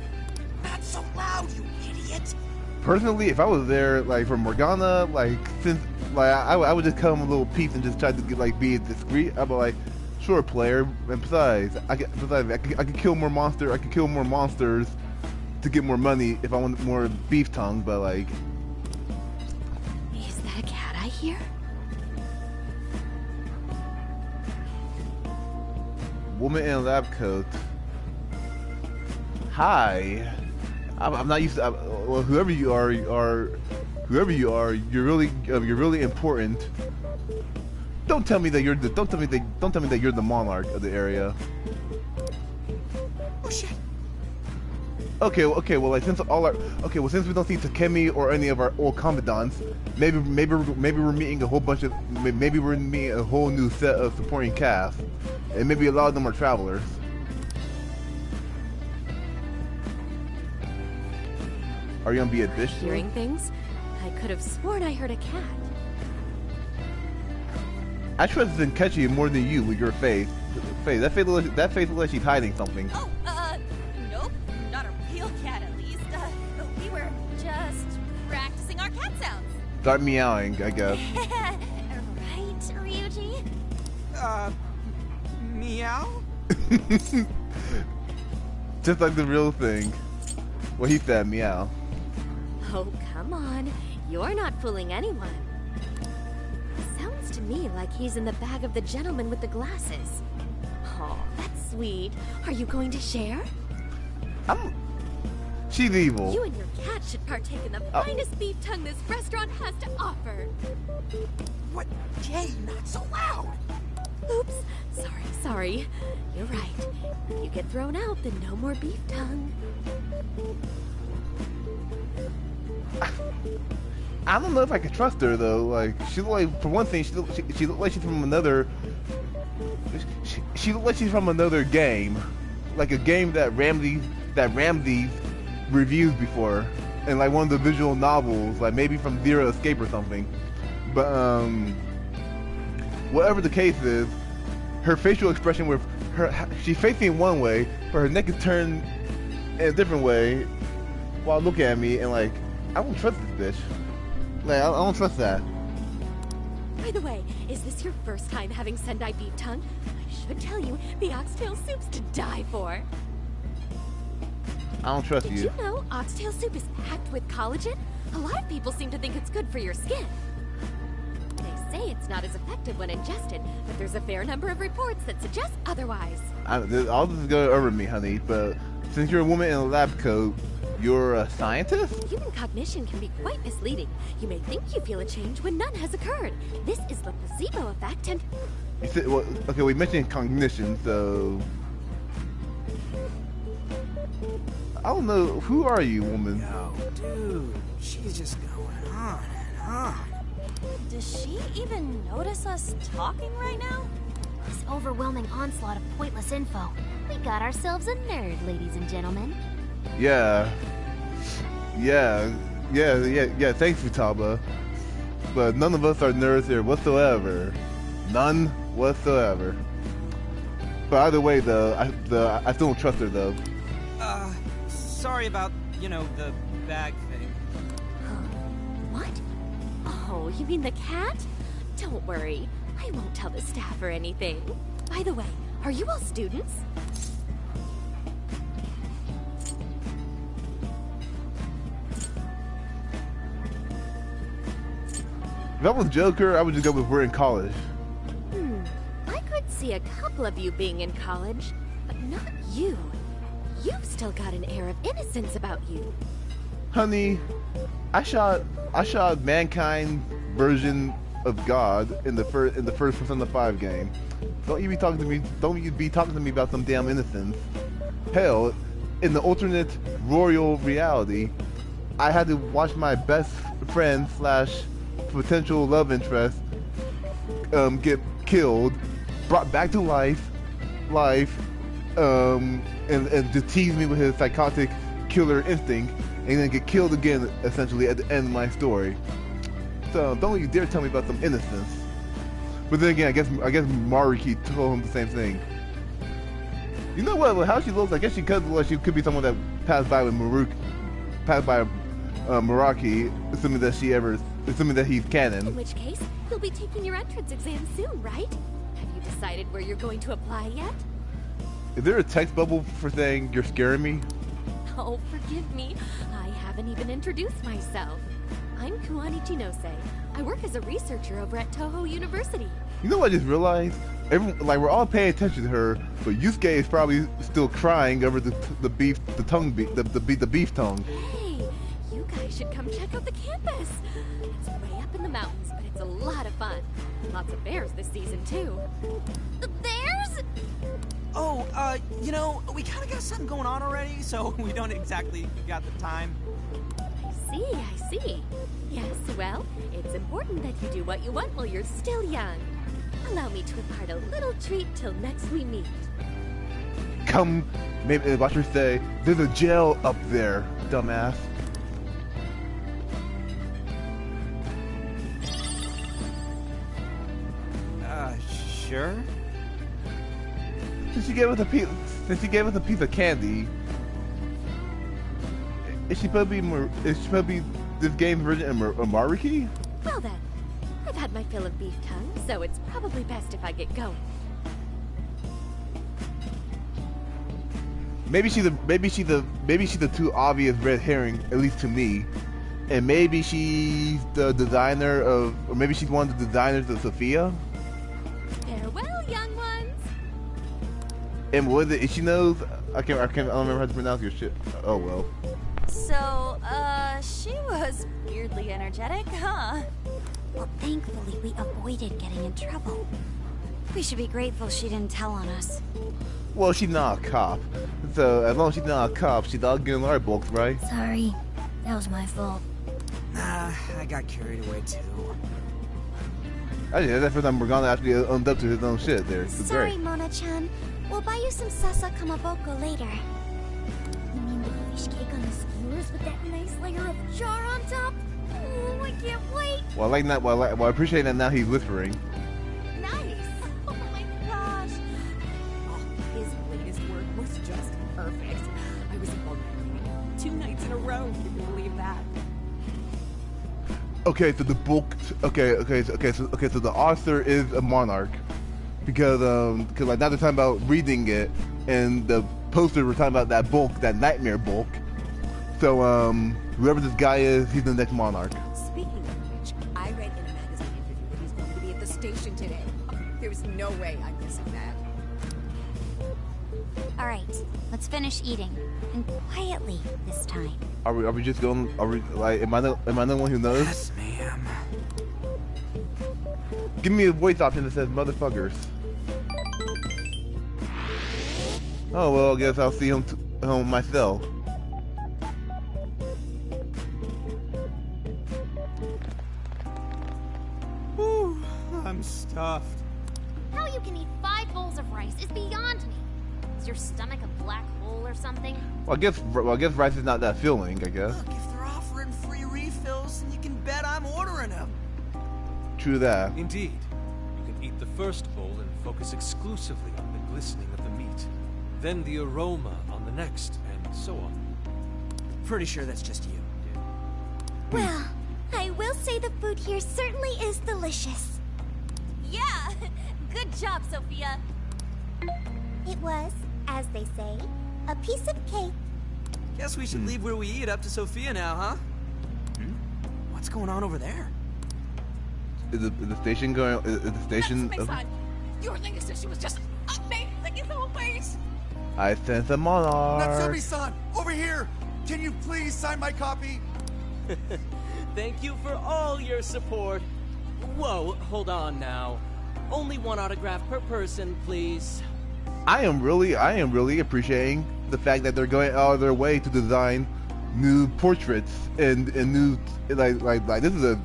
Not so loud, you idiot! Personally, if I was there, like for Morgana, like since like I would just cut him a little piece and just try to get like be discreet. I'd be like, sure, player. And besides, I could kill more monsters. I could kill more monsters to get more money if I want more beef tongue, but like. Is that a cat I hear? Woman in a lab coat. Hi. I'm not used to. Well, whoever you are, you're really important. Don't tell me that you're the. Don't tell me that you're the monarch of the area. Oh shit. Okay. Well, like since we don't see Takemi or any of our old commandants, maybe we're meeting a whole bunch of. Maybe we're meeting a whole new set of supporting cast, and maybe a lot of them are travelers. Are you gonna be a bitch? Hearing things? I could have sworn I heard a cat. I trust Zenkechi more than you with your face. That face looks like she's hiding something. Oh, nope. Not a real cat, at least. We were just practicing our cat sounds. Start meowing, I guess. Right, Ryuji? Meow? Just like the real thing. Well, he said meow. Oh, come on. You're not fooling anyone. Sounds to me like he's in the bag of the gentleman with the glasses. Oh, that's sweet. Are you going to share? She's evil. You and your cat should partake in the finest beef tongue this restaurant has to offer. What? Jay, not so loud. Oops. Sorry. You're right. If you get thrown out, then no more beef tongue. I don't know if I can trust her though. Like she looked like, for one thing, she looked like she's from another. She looked like she's from another game, like a game that Ramsey reviews before, and like one of the visual novels, like maybe from Zero Escape or something. But whatever the case is, her facial expression with she's facing one way, but her neck is turned in a different way while looking at me, and like I don't trust this bitch. Like, I don't trust that. By the way, is this your first time having Sendai beef tongue? I should tell you, the oxtail soup's to die for. I don't trust you. Did you know oxtail soup is packed with collagen? A lot of people seem to think it's good for your skin. They say it's not as effective when ingested, but there's a fair number of reports that suggest otherwise. All this is going over me, honey, but since you're a woman in a lab coat, you're a scientist? Human cognition can be quite misleading. You may think you feel a change when none has occurred. This is the placebo effect and... Well, okay, we mentioned cognition, so... I don't know, who are you, woman? Yo, dude, she's just going on and on. Does she even notice us talking right now? This overwhelming onslaught of pointless info. We got ourselves a nerd, ladies and gentlemen. Yeah, thanks, Futaba. But none of us are nerds here whatsoever. None whatsoever. But either way, though, I still don't trust her, though. Sorry about, the bag thing. What? Oh, you mean the cat? Don't worry. I won't tell the staff or anything. By the way, are you all students? If I was Joker, I would just go with we're in college. I could see a couple of you being in college, but not you. You've still got an air of innocence about you. Honey, I shot mankind version of God in the first Persona 5 game. Don't you be talking to me about some damn innocence. Hell, in the alternate royal reality, I had to watch my best friend / potential love interest get killed, brought back to life, and to tease me with his psychotic killer instinct, and then get killed again, essentially, at the end of my story. So don't you dare tell me about some innocence. But then again, I guess Maruki told him the same thing. You know what? How she looks, I guess she could be someone that passed by Maraki, assuming that he's canon. In which case, you'll be taking your entrance exam soon, right? Have you decided where you're going to apply yet? Is there a text bubble for saying you're scaring me? Oh, forgive me. I haven't even introduced myself. I'm Kuani Chinose. I work as a researcher over at Toho University. You know what I just realized? Like we're all paying attention to her, but Yusuke is probably still crying over the beef tongue. Hey, you guys should come check out the campus. It's way up in the mountains, but it's a lot of fun. Lots of bears this season too. The bears? Oh, you know, we kind of got something going on already, so we don't exactly got the time. I see. Yes, well, it's important that you do what you want while you're still young. Allow me to impart a little treat till next we meet. Come, maybe watch her say, "There's a jail up there, dumbass." Sure. Since she gave us a piece of candy, is she supposed to be this game's version of Maruki? Well then, I've had my fill of beef tongue, so it's probably best if I get going. Maybe she's the too obvious red herring, at least to me. And maybe she's the designer of, or maybe she's one of the designers of Sophia. Farewell, young ones. And what is it? She knows. I don't remember how to pronounce your shit. Oh well. So, she was weirdly energetic, huh? Well, thankfully we avoided getting in trouble. We should be grateful she didn't tell on us. Well, she's not a cop. So, as long as she's not a cop, she's not getting our books, right? Sorry. That was my fault. Nah, I got carried away too. I think that's the first time Morgana actually owned up to his own shit there. It's Sorry, great. Mona-chan. We'll buy you some Sasa Kamaboko later. You mean the fish cake on the skewers with that nice layer of char on top? Oh, I can't wait! Well, I like that. Well, I appreciate that now he's whispering. Nice! Oh my gosh! Oh, his latest work was just perfect. I was involved in 2 nights in a row, if you can believe that. Okay, so the book. So the author is a monarch, because like now they're talking about reading it, and the poster we're talking about that book, that nightmare book. So whoever this guy is, he's the next monarch. Speaking of which, I read in a magazine interview that he's going to be at the station today. There's no way I'm missing that. Alright, let's finish eating. And quietly this time. Are we just going? Are we like? Am I the one who knows? Yes, ma'am. Give me a voice option that says motherfuckers. Oh well, I guess I'll see him myself. Whew, I'm stuffed. How you can eat 5 bowls of rice is beyond me. Is your stomach a black hole or something? Well, I guess rice is not that filling. I guess. Look, if they're offering free refills, then you can bet I'm ordering them. True that. Indeed. You can eat the first bowl and focus exclusively on the glistening of the meat. Then the aroma on the next, and so on. Pretty sure that's just you. Well, I will say the food here certainly is delicious. Yeah! Good job, Sophia! It was, as they say, a piece of cake. Guess we should leave where we eat up to Sophia now, huh? What's going on over there? Is the station going? Is the station? That's my son. Your latest issue was just amazing as always. I sense a monarch. Natsumi-san, over here! Can you please sign my copy? Thank you for all your support. Whoa, hold on now. Only 1 autograph per person, please. I am really appreciating the fact that they're going out of their way to design new portraits and new like this is a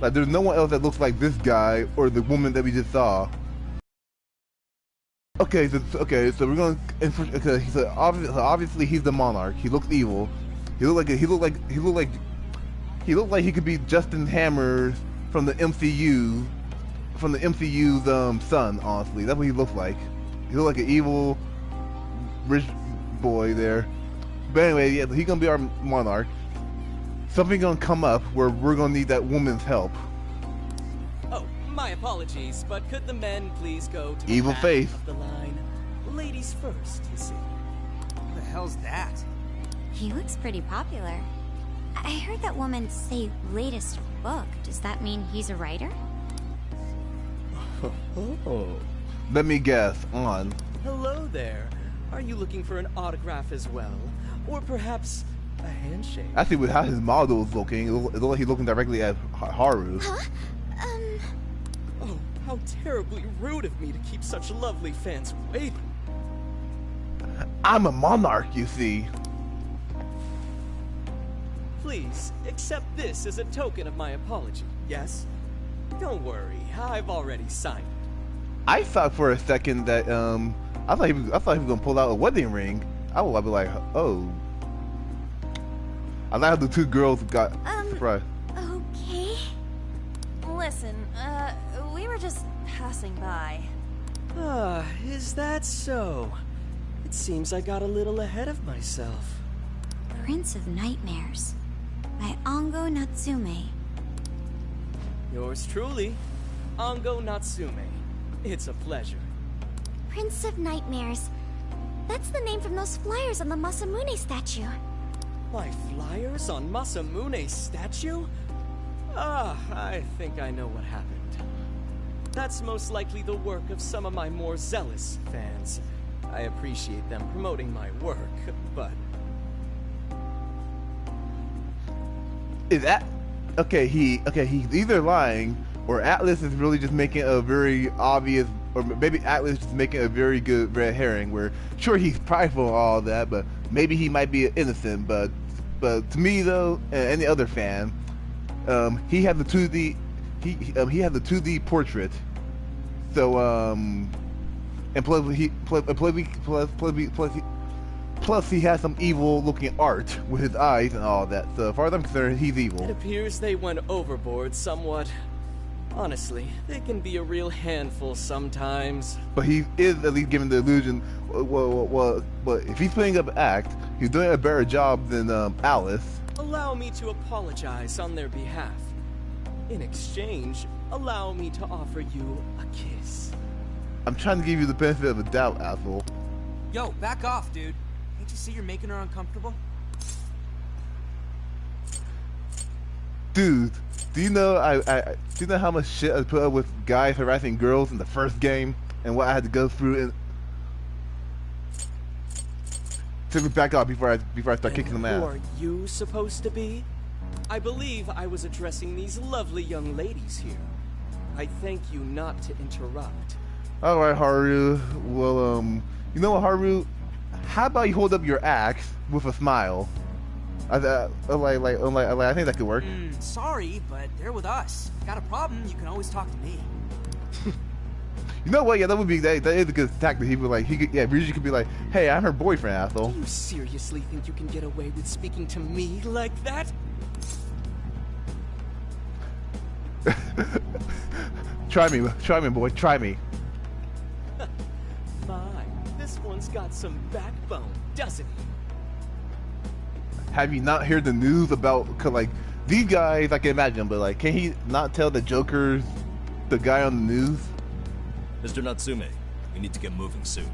like there's no one else that looks like this guy or the woman that we just saw. Okay, so we're going. Okay, so obviously he's the monarch. He looks evil. He looked like he could be Justin Hammer from the MCU, from the MCU's son. Honestly, that's what he looks like. He looks like an evil rich boy there. But anyway, yeah, he's gonna be our monarch. Something's gonna come up where we're gonna need that woman's help. Oh, my apologies, but could the men please go to Evil the back face. of the line? Ladies first, you see. Who the hell's that? He looks pretty popular. I heard that woman say latest book. Does that mean he's a writer? Let me guess. On. Hello there. Are you looking for an autograph as well? Or perhaps a handshake? Actually, with how his model is looking, it looks like he's looking directly at Haru. Huh? Oh, how terribly rude of me to keep such lovely fans waiting. I'm a monarch, you see. Please, accept this as a token of my apology, yes? Don't worry, I've already signed it. I thought for a second that, I thought he was gonna pull out a wedding ring. I'd be like, oh. I like how the two girls got surprised. Okay. Listen, we were just passing by. Ah, is that so? It seems I got a little ahead of myself. Prince of Nightmares by Ango Natsume. Yours truly, Ango Natsume. It's a pleasure. Prince of Nightmares. That's the name from those flyers on the Masamune statue. My flyers on Masamune's statue? Ah, I think I know what happened. That's most likely the work of some of my more zealous fans. I appreciate them promoting my work, but... Is that... Okay, he's either lying, or Atlas is really just making a very obvious... Or maybe Atlas is just making a very good red herring, where, sure, he's prideful and all that, but maybe he might be innocent, but to me, though, and any other fan, he had the 2D... He had the 2D portrait, so, and plus he has some evil-looking art with his eyes and all that. So, as far as I'm concerned, he's evil. It appears they went overboard somewhat. Honestly, they can be a real handful sometimes. But he is at least giving the illusion. Well, but if he's playing up an act, he's doing a better job than Alice. Allow me to apologize on their behalf. In exchange, allow me to offer you a kiss. I'm trying to give you the benefit of the doubt, asshole. Yo, back off, dude. Can't you see you're making her uncomfortable? Dude, do you know do you know how much shit I put up with guys harassing girls in the first game, and what I had to go through? And take me back off before I start kicking them Who out. are you supposed to be? I believe I was addressing these lovely young ladies here. I thank you not to interrupt. All right, Haru. Well, you know what, Haru? How about you hold up your axe with a smile? I think that could work. Sorry, but they're with us. Got a problem? You can always talk to me. You know what? Yeah, that is a good tactic. Ryuji could be like, "Hey, I'm her boyfriend, asshole." Do you seriously think you can get away with speaking to me like that? Try me, boy. Try me. Fine. This one's got some backbone, doesn't he? Have you not heard the news about, like, these guys, I can imagine, but, like, can he not tell the Joker's the guy on the news? Mr. Natsume, we need to get moving soon.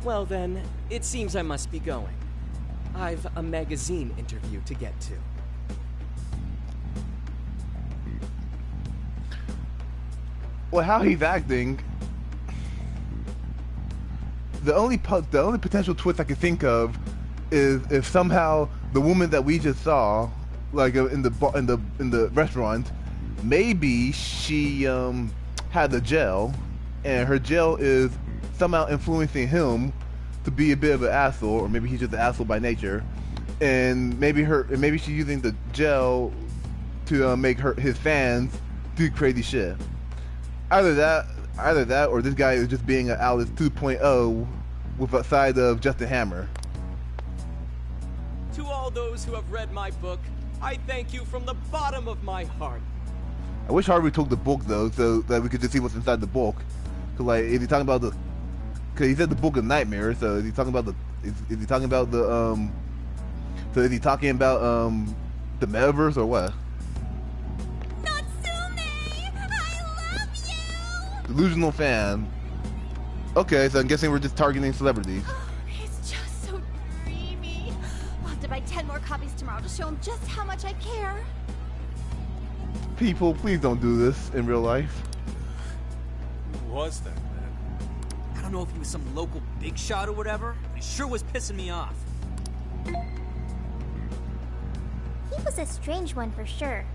Well then, it seems I must be going. I've a magazine interview to get to. Well, how he's acting, the only potential twist I can think of is if somehow the woman that we just saw, like in the restaurant, maybe she had the gel, and her gel is somehow influencing him to be a bit of an asshole, or maybe he's just an asshole by nature, and maybe she's using the gel to make his fans do crazy shit. Either that, or this guy is just being an Alice 2.0 with a side of Justin Hammer. To all those who have read my book, I thank you from the bottom of my heart. I wish Harvey took the book though, so that we could just see what's inside the book. Cause like, is he talking about cause he said the book of nightmares, so is he talking about is he talking about the metaverse or what? Delusional fan. Okay, so I'm guessing we're just targeting celebrities. buy 10 more copies tomorrow to show him just how much I care. People, please don't do this in real life. Who was that man? I don't know if he was some local big shot or whatever, but he sure was pissing me off. He was a strange one for sure.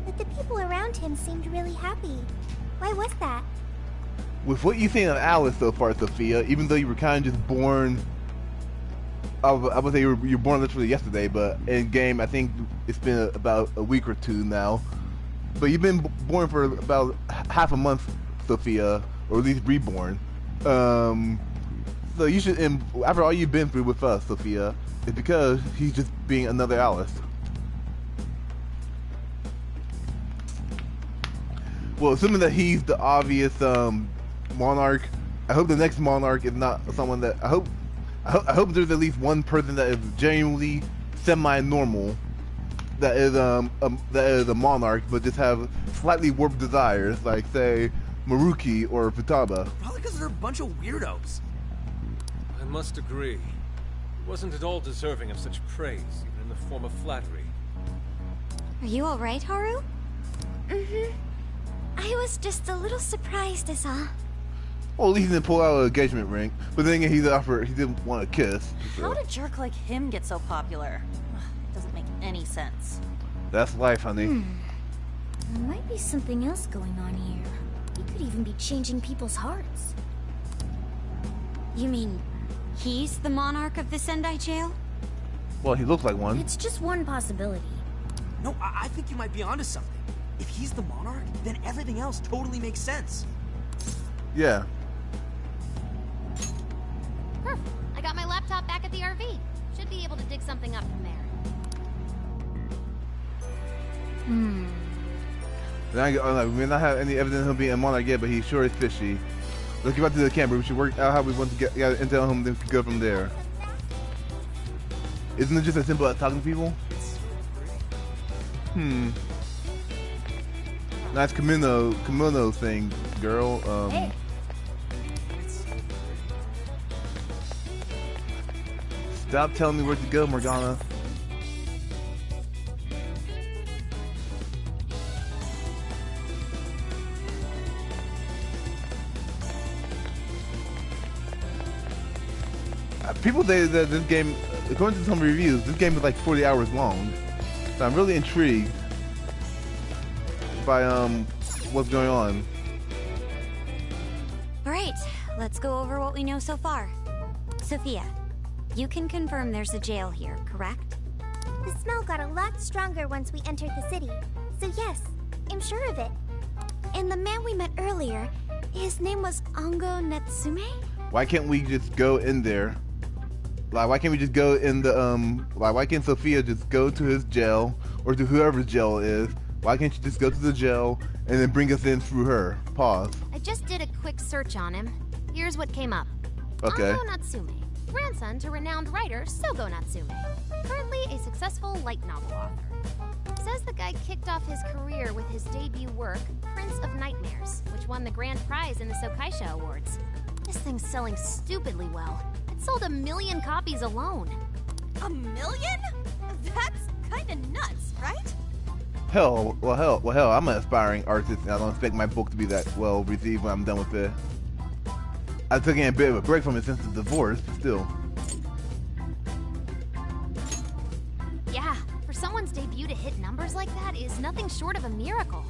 But the people around him seemed really happy. Why was that? With what you've seen of Alice so far, Sophia, even though you were kind of just born, I would say you were born literally yesterday, but in game I think it's been about a week or two now. But you've been born for about half a month, Sophia, or at least reborn. So you should, after all you've been through with us, Sophia, it's because he's just being another Alice. Well, assuming that he's the obvious monarch, I hope the next monarch is not someone that I hope there's at least one person that is genuinely semi-normal, that is a monarch, but just have slightly warped desires, like say Maruki or Futaba. Probably because they're a bunch of weirdos. I must agree. He wasn't at all deserving of such praise, even in the form of flattery. Are you alright, Haru? Mm-hmm. I was just a little surprised, is all. Well, at least he didn't pull out an engagement ring, but then again, he didn't want to kiss. So. How did a jerk like him get so popular? Doesn't make any sense. That's life, honey. There might be something else going on here. He could even be changing people's hearts. You mean he's the monarch of the Sendai jail? Well, he looks like one. It's just one possibility. No, I think you might be onto something. If he's the monarch, then everything else totally makes sense. Yeah. I got my laptop back at the RV. Should be able to dig something up from there. We may not have any evidence of him being a monarch yet, but he sure is fishy. Let's get back to the camper. We should work out how we want to get intel him, then we can go from there. Isn't it just as simple as talking to people? Nice kimono thing, girl. Hey. Stop telling me where to go, Morgana. People say that this game, according to some reviews, this game is like 40 hours long. So I'm really intrigued by what's going on. Alright, let's go over what we know so far. Sophia, you can confirm there's a jail here, correct? The smell got a lot stronger once we entered the city. So yes, I'm sure of it. And the man we met earlier, his name was Ango Natsume? Why can't we just go in there? Like, why can't we just go in the, like, why can't Sophia just go to his jail, or to whoever's jail it is? Why can't you just go to the jail, and then bring us in through her? Pause. I just did a quick search on him. Here's what came up. Okay. Ango Natsume, grandson to renowned writer Sogo Natsume. Currently a successful light novel author. Says the guy kicked off his career with his debut work, Prince of Nightmares, which won the grand prize in the Sokaisha Awards. This thing's selling stupidly well. It sold 1 million copies alone. 1 million? That's kinda nuts, right? Hell, I'm an aspiring artist, and I don't expect my book to be that well received when I'm done with it. I took a bit of a break from it since the divorce, but still. Yeah, for someone's debut to hit numbers like that is nothing short of a miracle.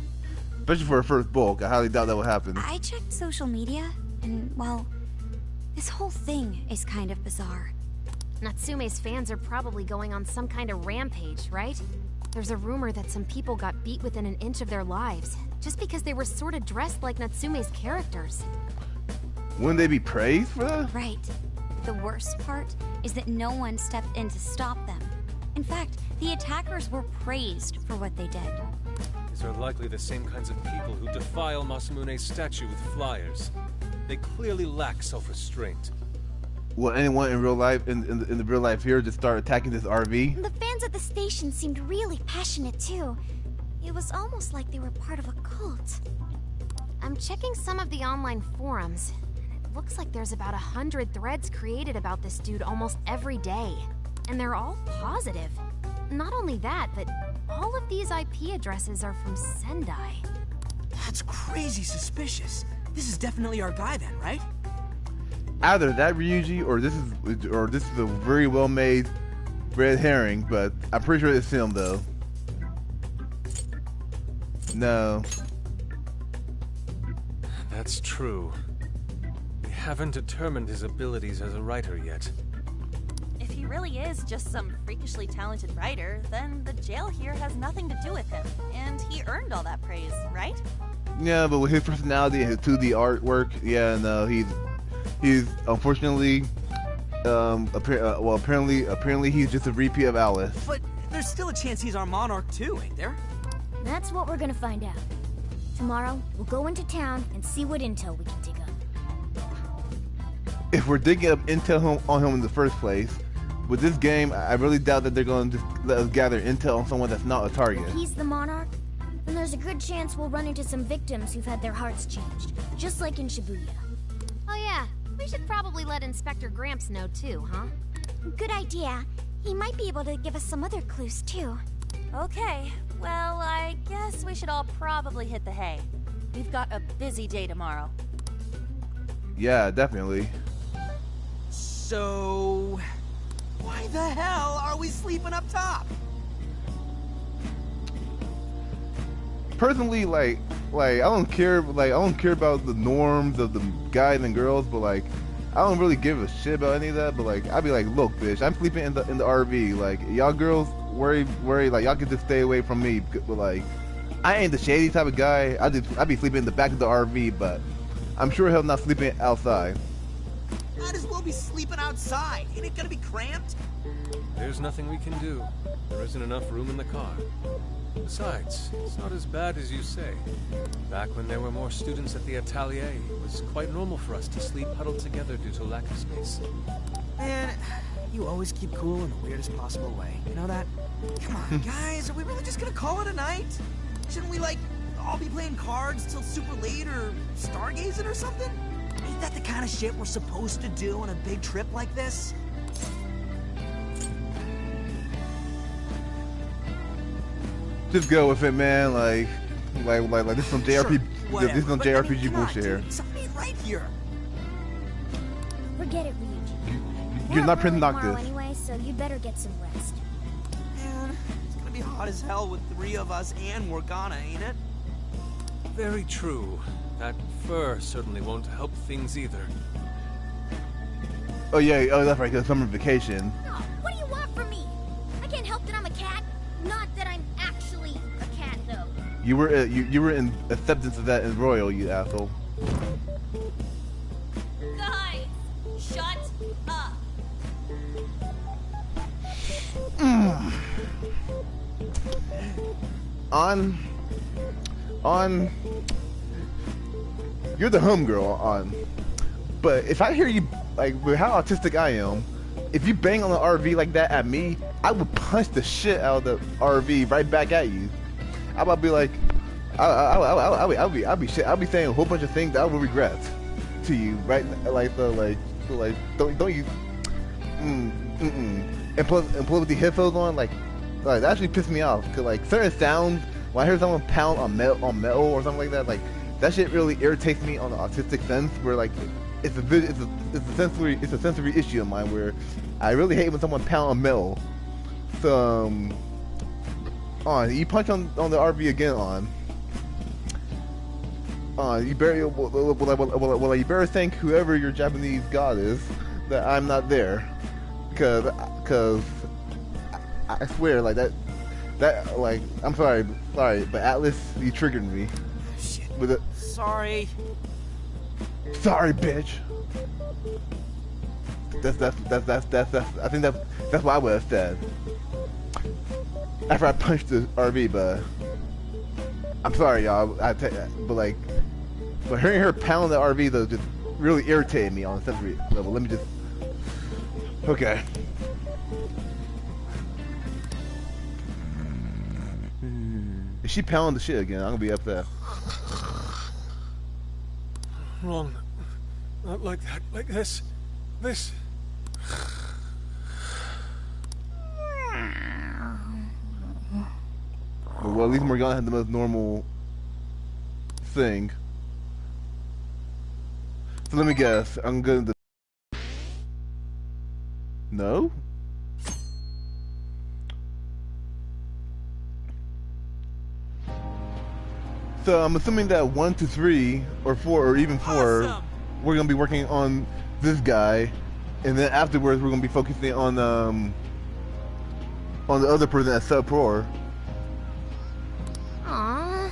Especially for a first book, I highly doubt that would happen. I checked social media, and, well, this whole thing is kind of bizarre. Natsume's fans are probably going on some kind of rampage, right? There's a rumor that some people got beat within an inch of their lives, just because they were sort of dressed like Natsume's characters. Wouldn't they be praised for that? Right. The worst part is that no one stepped in to stop them. In fact, the attackers were praised for what they did. These are likely the same kinds of people who defile Masamune Statue with flyers. They clearly lack self-restraint. Will anyone in real life, in the real life here, just start attacking this RV? The fans at the station seemed really passionate too. It was almost like they were part of a cult. I'm checking some of the online forums, and it looks like there's about 100 threads created about this dude almost every day. and they're all positive. Not only that, but all of these IP addresses are from Sendai. That's crazy suspicious. This is definitely our guy then, right? Either that Ryuji or this is a very well made red herring, but I'm pretty sure it's him though. No. That's true. We haven't determined his abilities as a writer yet. If he really is just some freakishly talented writer, then the jail here has nothing to do with him, and he earned all that praise, right? Yeah, but with his personality and his 2D artwork, yeah, no, he's unfortunately, apparently he's just a repeat of Alice. But there's still a chance he's our monarch too, ain't there? That's what we're gonna find out. Tomorrow, we'll go into town and see what intel we can dig up. If we're digging up intel on him in the first place, with this game, I really doubt that they're going to just let us gather intel on someone that's not a target. If he's the monarch, then there's a good chance we'll run into some victims who've had their hearts changed, just like in Shibuya. Oh yeah, we should probably let Inspector Gramps know too, huh? Good idea. He might be able to give us some other clues too. Okay, well, I guess we should all probably hit the hay. We've got a busy day tomorrow. Yeah, definitely. So, why the hell are we sleeping up top? Personally, like I don't care about the norms of the guys and girls, but like I don't really give a shit about any of that. But like I'd be like, look, bitch, I'm sleeping in the RV. Like y'all girls worry, like y'all can just stay away from me. But like I ain't the shady type of guy. I'd be sleeping in the back of the RV, but I'm sure he'll not sleeping outside. Might as well be sleeping outside. Ain't it gonna be cramped? There's nothing we can do. There isn't enough room in the car. Besides, it's not as bad as you say. Back when there were more students at the atelier, it was quite normal for us to sleep huddled together due to lack of space. Man, you always keep cool in the weirdest possible way. You know that? Come on, guys, are we really just gonna call it a night? Shouldn't we, like, all be playing cards till super late or stargazing or something? Ain't that the kind of shit we're supposed to do on a big trip like this? Just go with it, man. Like this is some JRPG. Sure, this is some JRPG bullshit here. Something right here. Forget it, Ryuji. You're not Prince Noctis. Anyway, so you better get some rest. Man, it's gonna be hot as hell with 3 of us and Morgana, ain't it? Very true. That fur certainly won't help things either. Oh yeah, oh that's right, 'cause summer vacation. Oh, what do you want from me? I can't help that I'm a cat. Not that I'm actually a cat, though. You were in acceptance of that in Royal, you asshole. Guys, shut up. On. You're the homegirl, but if I hear you, like, with how autistic I am, if you bang on the RV like that at me, I would punch the shit out of the RV right back at you. I would be like, I'll be saying a whole bunch of things that I will regret to you, right? Don't you? And plus with the headphones on, like that actually pissed me off. Cause like certain sounds, when I hear someone pound on metal or something like that, like that shit really irritates me on the autistic sense. Where like it's a sensory issue of mine where I really hate when someone pound on metal. So you punch on the RV again you better you better thank whoever your Japanese god is that I'm not there, cause I swear like that like I'm sorry, but Atlas, you triggered me. Shit. With it. Sorry, bitch. That's I think that's what I would have said after I punched the RV, but I'm sorry, y'all. But hearing her pound the RV though just really irritated me on a sensory level. Let me just. Okay. If she pound the shit again, I'm gonna be upset. Wrong. Not like that. Like this. This. least Morgana had the most normal thing. So let me guess. I'm going to... No? So I'm assuming that 1 to 3 or 4 or even 4, awesome. We're gonna be working on this guy, and then afterwards we're gonna be focusing on the other person at Sub-Pro. Aww.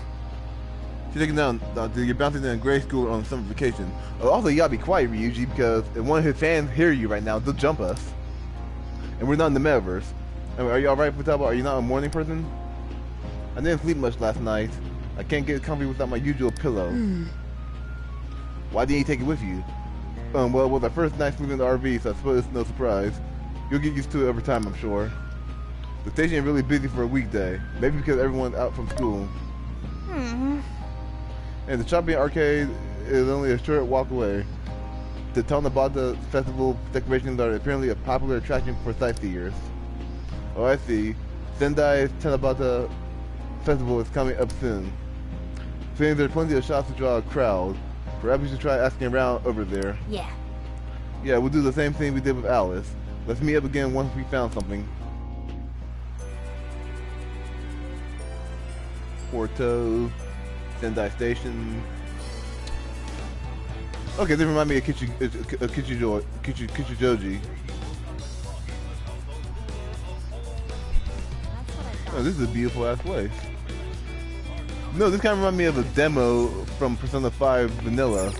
She's taking down. You're bouncing down grade school on summer vacation. Also, you gotta be quiet, Ryuji, because if one of his fans hear you right now, they'll jump us, and we're not in the metaverse. I mean, are you all right, Futaba? Are you not a morning person? I didn't sleep much last night. I can't get comfy without my usual pillow. Why didn't you take it with you? Well, it was our first night sleeping in the RV, so I suppose it's no surprise. You'll get used to it over time, I'm sure. The station is really busy for a weekday. Maybe because everyone's out from school. And the shopping arcade is only a short walk away. The Tanabata Festival decorations are apparently a popular attraction for sightseers. Oh, I see. Sendai's Tanabata Festival is coming up soon. Seeing there are plenty of shops to draw a crowd. Perhaps we should try asking around over there. Yeah. Yeah, we'll do the same thing we did with Alice. Let's meet up again once we found something. Porto, Sendai Station. Okay, this reminds me of Kichijoji. Oh, this is a beautiful ass place. No, this kind of reminds me of a demo from Persona 5 Vanilla.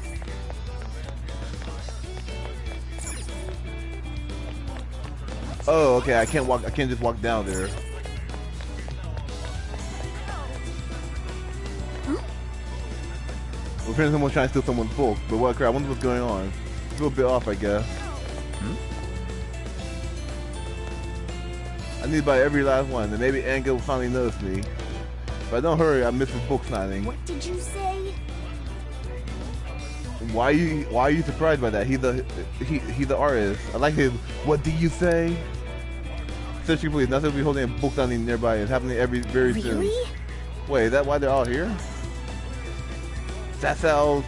Oh, okay. I can't just walk down there. Well, apparently someone's trying to steal someone's book, but what crap? I wonder what's going on. It's a little bit off, I guess. I need to buy every last one, and maybe Anga will finally notice me. If I don't hurry, I miss his book signing. What did you say? Why are you surprised by that? He's the artist. I like his what do you say? Search please, not to be holding a book signing nearby. It's happening very soon. Really? Wait, is that why they're all here? That sounds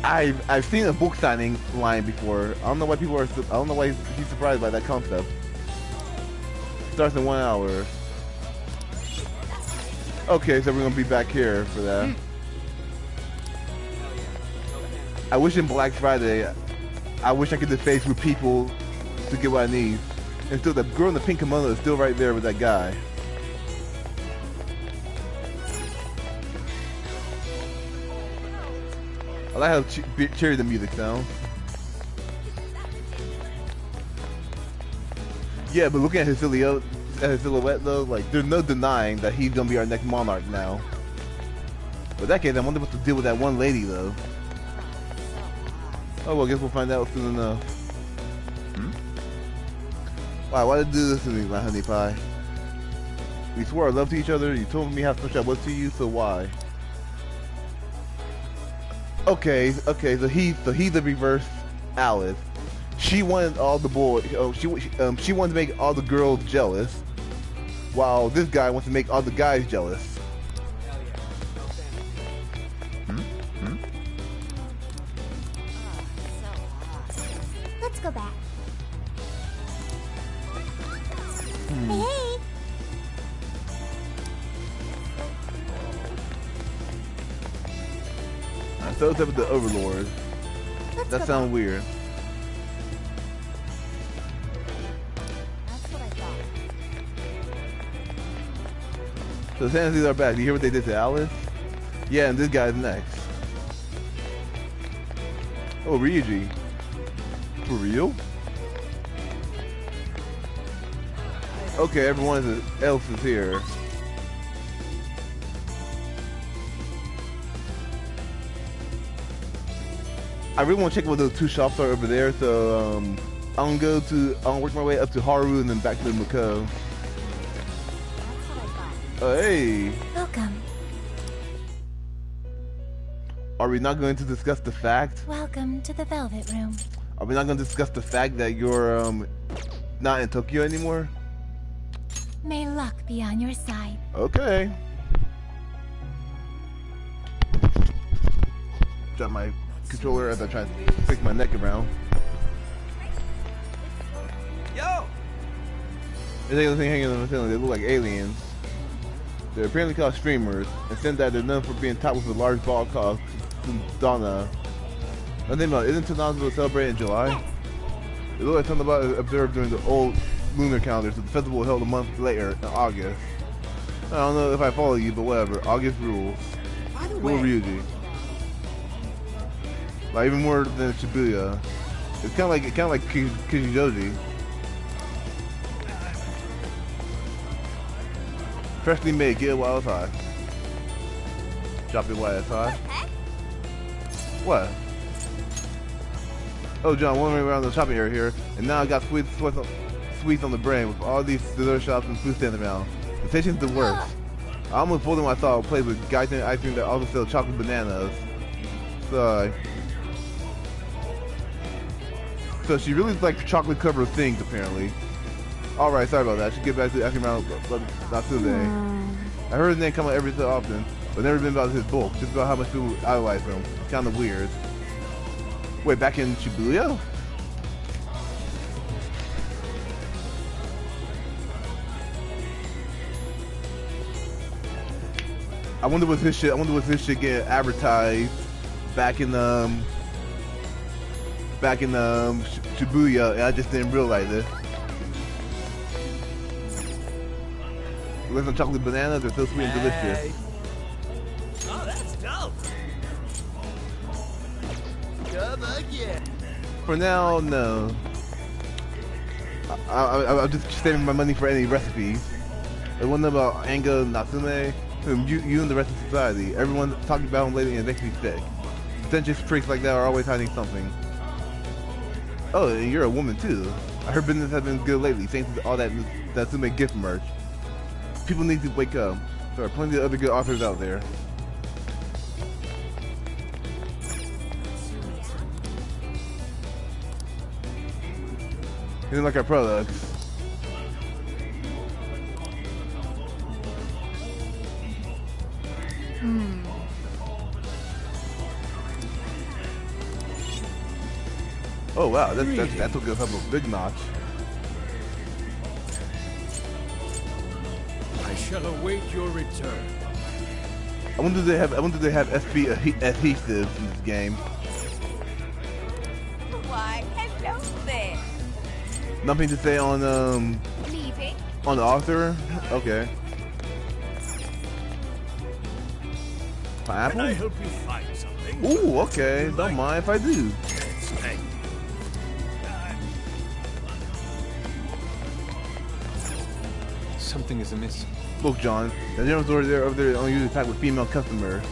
I've seen a book signing line before. I don't know why he's surprised by that concept. Starts in 1 hour. Okay, so we're gonna be back here for that. I wish in Black Friday, I wish I could just face with people to get what I need. And still, the girl in the pink kimono is still right there with that guy. I like how cheery the music sounds. Yeah, but looking at his silhouette though, like there's no denying that he's gonna be our next monarch now. But in that case, I wonder what's the deal with that one lady though. Oh well, I guess we'll find out soon enough. Wow, why did you do this to me, my honey pie? We swore our love to each other. You told me how special I was to you, so why? Okay, so he's the reverse Alice. She wanted all the boys. Oh, she wanted to make all the girls jealous, while this guy wants to make all the guys jealous. Let's go back. Hey. So it's up with the Overlord. That sounds weird. That's what I thought. So the Sansies are back. Do you hear what they did to Alice? Yeah, and this guy's next. Oh, Ryuji. For real? Okay, everyone else is here. I really want to check what those two shops are over there, so I'm gonna work my way up to Haru and then back to Mako. Oh, hey. Welcome. Are we not going to discuss the fact? Welcome to the Velvet Room. Are we not going to discuss the fact that you're not in Tokyo anymore? May luck be on your side. Okay. Drop my controller as I try to fix my neck around. Yo! There's a thing hanging on the ceiling. They look like aliens. They're apparently called streamers, and since that they're known for being topped with a large ball called Tundana. Nothing about isn't Tundana celebrated in July? It looks like something about it observed during the old lunar calendar, so the festival held a month later in August. I don't know if I follow you, but whatever. August rules. By the Rule way, Ryuji. Like even more than Shibuya. It's kind of like Kishijoji. Freshly made, get it while it's hot. Drop it while it's hot. What? Oh, John, wandering around the shopping area here, and now I got sweets on the brain with all these dessert shops and food standing around. The station's the worst. I almost pulled in my thought place with guys and ice cream that also sell chocolate bananas. So she really likes chocolate covered things, apparently. Alright, sorry about that. I should get back to asking around not today. I heard his name come out every so often, but never been about his bulk, just about how much people idolize him. Kind of weird. Wait, back in Shibuya? I wonder what's his shit getting advertised back in Shibuya, and I just didn't realize it. Look, some chocolate bananas are so sweet and delicious. Oh, that's dope. Come again. For now, no. I'll just saving my money for any recipes. The one about Anga Natsume, whom you and the rest of society, everyone's talking about him lately and it makes me sick. Pretentious freaks like that are always hiding something. Oh, and you're a woman too. I heard business has been good lately, thanks to all that Natsume gift merch. People need to wake up. There are plenty of other good authors out there. They like our products. Oh wow, that took us up a big notch. I shall await your return. I wonder if they have SB adhesives in this game. Why, hello there. Nothing to say on Leaving? on the author? Okay. Pineapple? Can I help you find something? Ooh, okay. Don't mind if I do. Yes, thank you. Something is amiss. Look, John, the general store over there only usually packed with female customers.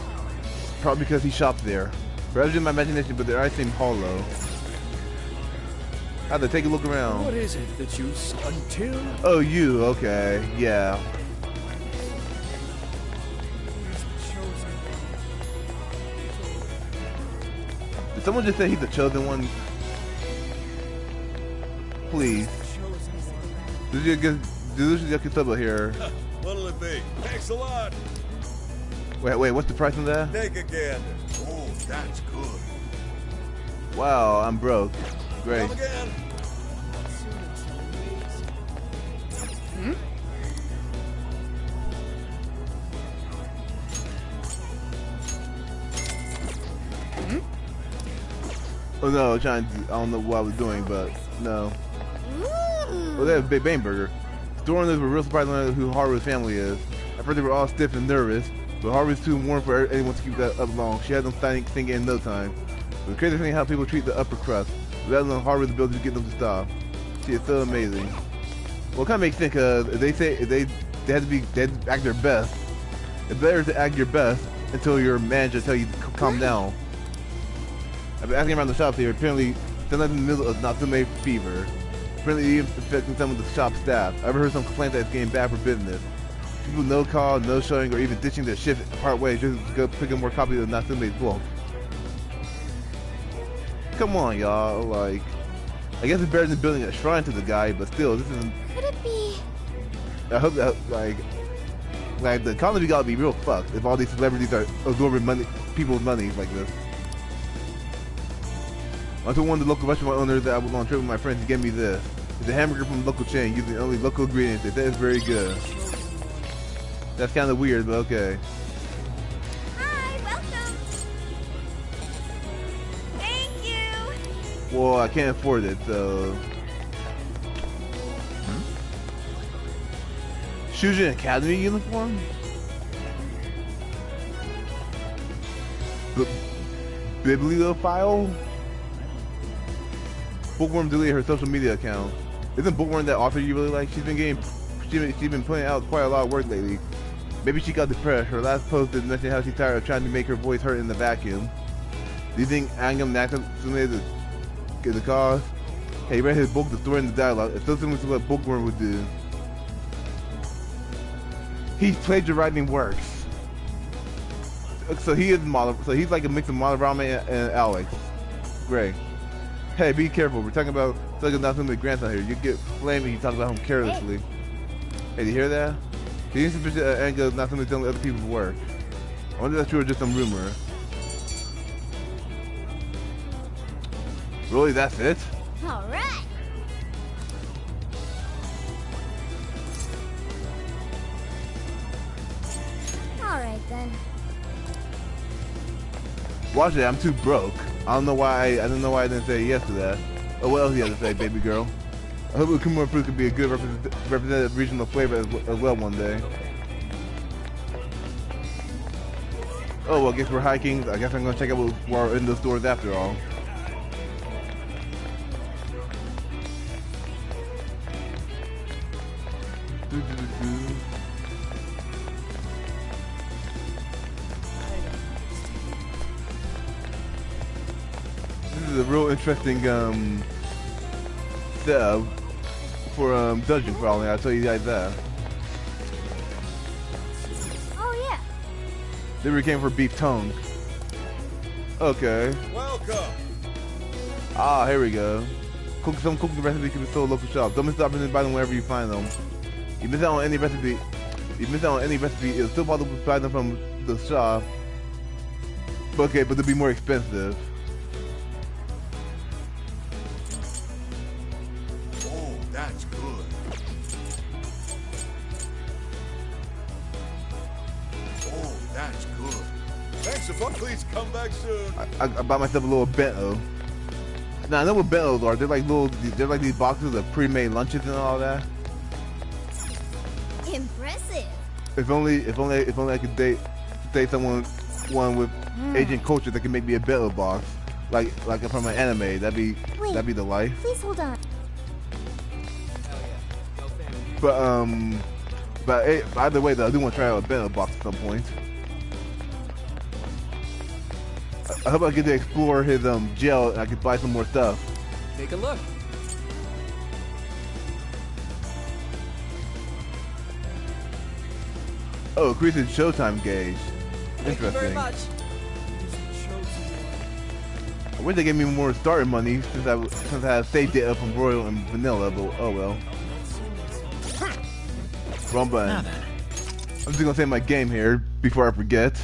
Probably because he shops there. Perhaps in my imagination, but their eyes seem hollow. I have to take a look around. What is it that you until? Oh, you, okay, yeah. Did someone just say he's the chosen one? Please. This is your Kitsuba here. What'll it be? Thanks a lot. Wait, what's the price on that? Take a gander. Oh, that's good. Wow, I'm broke. Great. Come again. Oh no, I don't know what I was doing, but no. Oh, they have a Big Bang Burger. Store owners were real surprised to learn who Haru's family is. At first they were all stiff and nervous, but Haru's too warm for anyone to keep that up long. She had them thinking in no time. It was crazy thing how people treat the upper crust, let alone Haru's ability to get them to stop. She is so amazing. Well, it kind of makes sense because they had to act their best. It's better to act your best until your manager tells you to calm down. I've been asking around the shops here. Apparently, they're in the middle of Natsume fever. Apparently, even affecting some of the shop staff. I've heard some complaints that it's getting bad for business. People no call, no showing, or even ditching their shift part way just to go pick up more copies of Natsume's book. Come on, y'all. Like, I guess it's better than building a shrine to the guy, but still, this isn't. Could it be I hope that like the economy gotta be real fucked if all these celebrities are absorbing money, people's money like this. I told one of the local restaurant owners that I was on a trip with my friends to get me this. It's a hamburger from a local chain using only local ingredients. That is very good. That's kind of weird, but okay. Hi, welcome. Thank you. Well, I can't afford it, so. Shujin Academy uniform? Bibliophile? Bookworm deleted her social media account. Isn't Bookworm that author you really like? She's been putting out quite a lot of work lately. Maybe she got depressed. Her last post did mention how she's tired of trying to make her voice heard in the vacuum. Do you think Angam Natsume is the cause? Hey, you read his book, The Story and the Dialogue. It's so similar to what Bookworm would do. He plagiarizing works. So he is model. So he's like a mix of Monorama and Alex. Great. Hey, be careful. We're talking about Natsume's grandson here. You get flamed if you talk about him carelessly. Hey, do you hear that? He is suspicious that Anga Natsume is telling other people's work. I wonder if that's true or just some rumor. Really, that's it? All right. All right then. Watch it. I'm too broke. I don't know why. I don't know why I didn't say yes to that. Oh, what else you have to say, baby girl? I hope Kumura Fruit could be a good representative regional flavor as well one day. Oh, well, I guess we're hiking. I guess I'm gonna check out what are in the stores after all. This is a real interesting setup for dungeon crawling. I'll tell you guys that. Oh yeah. They were came for beef tongue. Okay. Welcome. Ah, here we go. Some cooking recipes can be sold at local shops. Don't miss the opportunity to buy them wherever you find them. You miss out on any recipe. It's still possible to buy them from the shop. Okay, but they'll be more expensive. Oh, that's good. Oh, that's good. Thanks for fun. Please come back soon. I bought myself a little bento. Now I know what bentos are. They're like these boxes of pre-made lunches and all that. Impressive. If only I could date one with Asian culture that can make me a bento box, like from an anime. That'd be the life. Please hold on. But either way though, I do want to try out a bento box at some point. I hope I get to explore his jail and I can buy some more stuff. Take a look. Oh, increasing showtime gauge. Thank you very Interesting. much. I wish they gave me more starting money since I have saved it up from Royal and Vanilla, but oh well. Wrong button. Now then. I'm just gonna save my game here before I forget.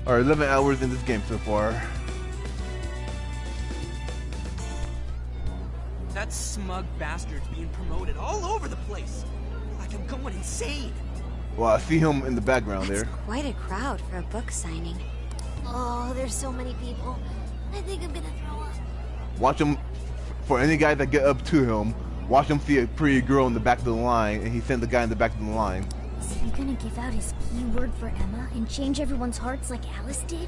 Alright, 11 hours in this game so far. That smug bastard's being promoted all over the place. Like I'm going insane. Well, I see him in the background there. Quite a crowd for a book signing. Oh, there's so many people. I think I'm gonna throw up. Watch him, for any guys that get up to him, watch him see a pretty girl in the back of the line, and he sent the guy in the back of the line. Is he gonna give out his P word for Emma and change everyone's hearts like Alice did?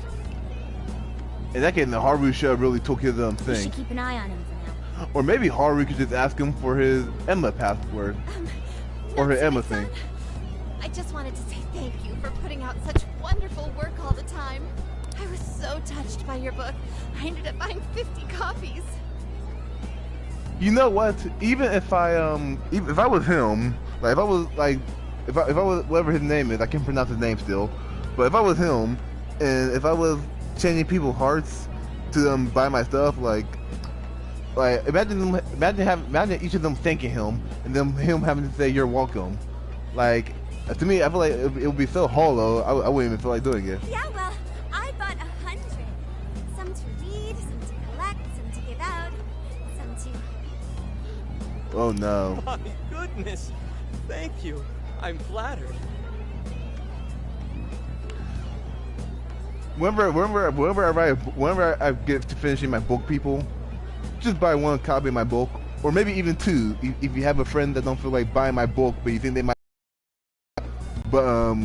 In that case, the Haru show really took his We thing. should keep an eye on him for now. Or maybe Haru could just ask him for his Emma password. Or her Emma thing. I just wanted to say thank you for putting out such wonderful work all the time. I was so touched by your book. I ended up buying 50 copies. You know what? Even if I was him, like if I was whatever his name is, I can't pronounce his name still. But if I was him, and if I was changing people's hearts to buy my stuff, like Like imagine each of them thanking him, and then him having to say you're welcome. Like to me, I feel like it would be so hollow. I wouldn't even feel like doing it. Yeah, well, I bought 100. Some to read, some to collect, some to give out, some to... Oh no. My goodness. Thank you. I'm flattered. Whenever I get to finishing my book, people, just buy one copy of my book, or maybe even two, if you have a friend that don't feel like buying my book, but you think they might. But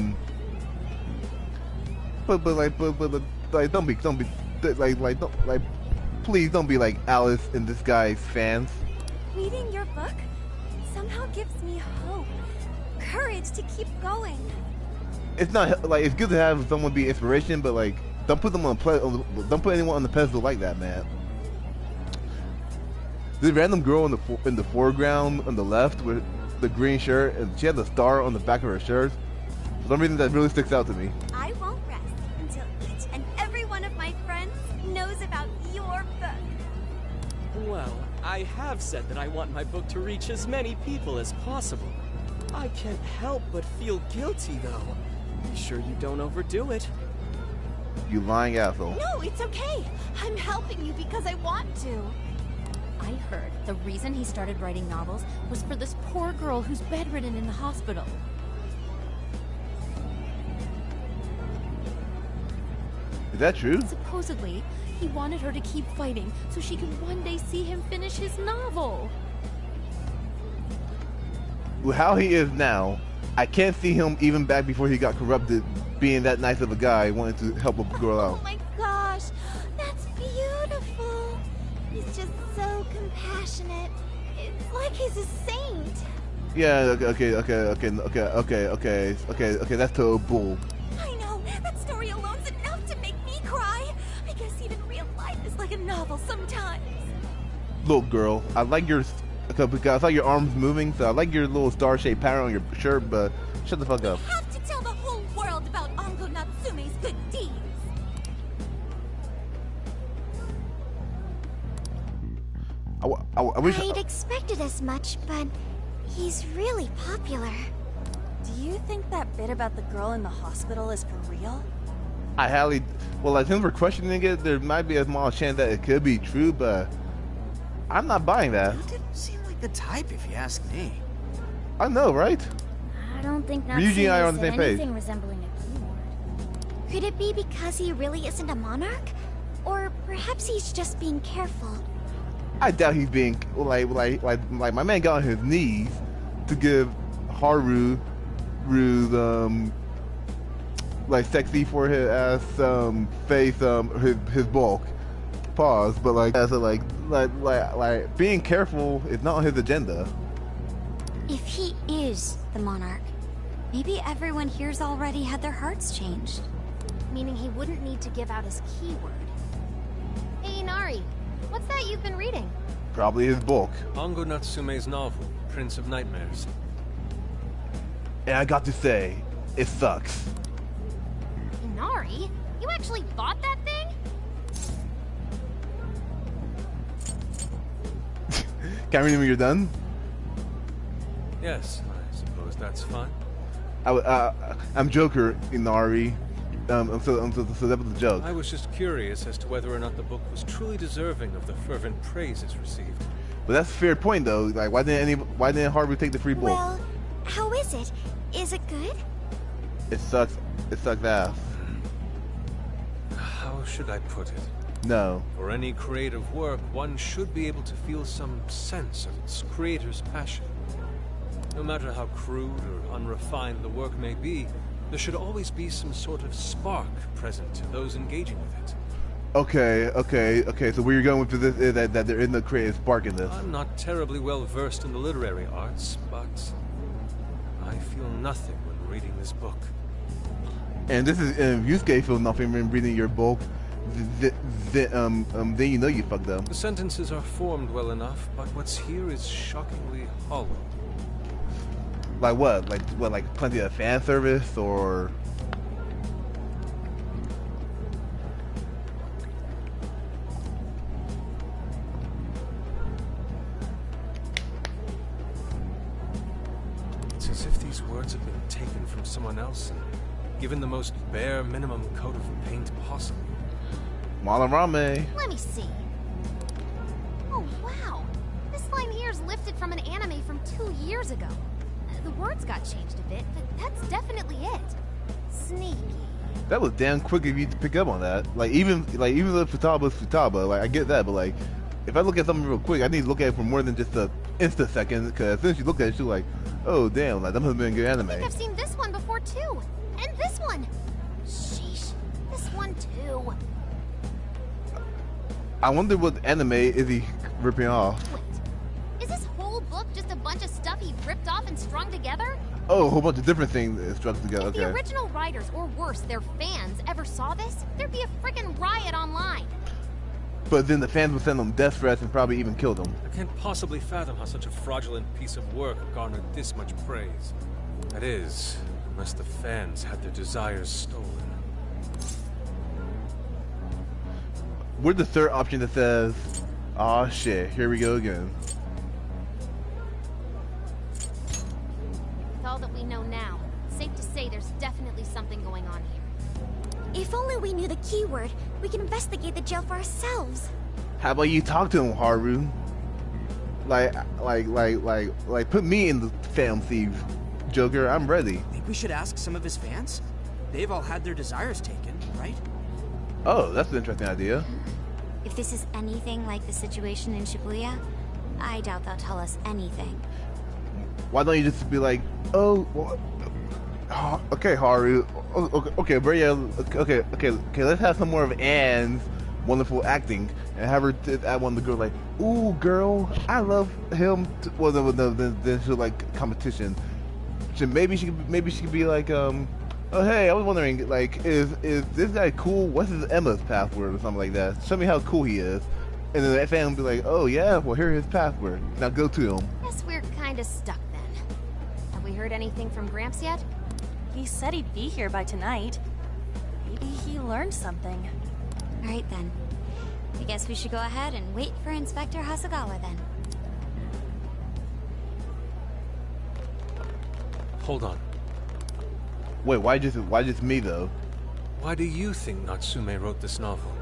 don't be please don't be like Alice in Disguise fans. Reading your book somehow gives me hope, courage to keep going. It's not like it's good to have someone be inspiration, but like don't put them on don't put anyone on the pedestal like that, man. This random girl in the foreground on the left with the green shirt, and she has a star on the back of her shirt. For some reason that really sticks out to me. I won't rest until each and every one of my friends knows about your book. Well, I have said that I want my book to reach as many people as possible. I can't help but feel guilty, though. Be sure you don't overdo it. You lying asshole. No, it's okay. I'm helping you because I want to. I heard the reason he started writing novels was for this poor girl who's bedridden in the hospital. Is that true? Supposedly, he wanted her to keep fighting so she could one day see him finish his novel. With how he is now, I can't see him even back before he got corrupted being that nice of a guy wanting to help a girl out. Oh my gosh, that's beautiful. He's just so compassionate. It's like he's a saint. Yeah, okay, that's total bull. I know, that story alone's enough to make me cry. I guess even real life is like a novel sometimes. Look, girl, I like your, because I saw your arms moving, so I like your little star-shaped pattern on your shirt, but shut the fuck up. I have to tell the whole world about Ango Natsume's good deeds. I wish I'd expected as much, but he's really popular. Do you think that bit about the girl in the hospital is for real? I highly, well, like, since we're questioning it, there might be a small chance that it could be true, but I'm not buying that. You didn't seem like the type, if you ask me. I know, right? I don't think Ryuji and I are on the same page. anything resembling a keyword. Could it be because he really isn't a monarch? Or perhaps he's just being careful? I doubt he's being like my man got on his knees to give Haru's like sexy forehead ass face his bulk. Pause, but like as a like being careful is not on his agenda. If he is the monarch, maybe everyone here's already had their hearts changed. Meaning he wouldn't need to give out his keyword. Hey, Inari, what's that you've been reading? Probably his bulk. Ango Natsume's novel, Prince of Nightmares. And I got to say, it sucks. Inari? You actually bought that thing? Can I read it when you're done? Yes, I suppose that's fine. I'm Joker, Inari. So that was the joke. I was just curious as to whether or not the book was truly deserving of the fervent praise it's received. But that's a fair point, though. Like, why didn't Haru take the free book? Well, how is it? Is it good? It sucks. It sucks ass. How should I put it? No. For any creative work, one should be able to feel some sense of its creator's passion. No matter how crude or unrefined the work may be, there should always be some sort of spark present to those engaging with it. Okay. So where you're going with this is that there isn't a creative spark in this. I'm not terribly well versed in the literary arts, but I feel nothing when reading this book. And this is if Yusuke feels nothing when reading your book, then you know you fucked up. The sentences are formed well enough, but what's here is shockingly hollow. Like what? Like plenty of fan service or? taken from someone else and given the most bare minimum coat of paint possible. Malarame. Let me see. Oh, wow. This line here is lifted from an anime from 2 years ago. The words got changed a bit, but that's definitely it. Sneaky. That was damn quick of you to pick up on that. Even though Futaba's Futaba, like I get that, but like if I look at something real quick, I need to look at it for more than just a insta second, because as soon as you look at it, you're like, oh damn, like that must have been a good anime. I think I've seen this one before too. And this one. Sheesh. This one too. I wonder what anime is he ripping off. Wait. Is this whole book just a bunch of stuff he ripped off and strung together? Oh, a whole bunch of different things struck together. If the original writers, or worse, their fans, ever saw this, there'd be a freaking riot online. But then the fans would send them death threats and probably even kill them. I can't possibly fathom how such a fraudulent piece of work garnered this much praise. That is, unless the fans had their desires stolen. We're the third option that says, aw shit, here we go again. With all that we know now, safe to say there's definitely something going on here. If only we knew the keyword, we could investigate the jail for ourselves. How about you talk to him, Haru? Like, put me in the fam thieves, Joker. I'm ready. Think we should ask some of his fans? They've all had their desires taken, right? Oh, that's an interesting idea. If this is anything like the situation in Shibuya, I doubt they'll tell us anything. Why don't you just be like, oh, well, okay, Haru, okay, let's have some more of Anne's wonderful acting and have her add one of the girls like, ooh, girl, I love him. Well, then she'll like competition. So maybe she could be like, oh hey, I was wondering, like, is this guy cool? What's his Emma's password or something like that? Show me how cool he is. And then that fan will be like, oh yeah, well here's his password. Now go to him. Guess we're kinda stuck then. Have we heard anything from Gramps yet? He said he'd be here by tonight. Maybe he learned something. Alright then. I guess we should go ahead and wait for Inspector Hasagawa then. Hold on. Wait, why just me though? Why do you think Natsume wrote this novel?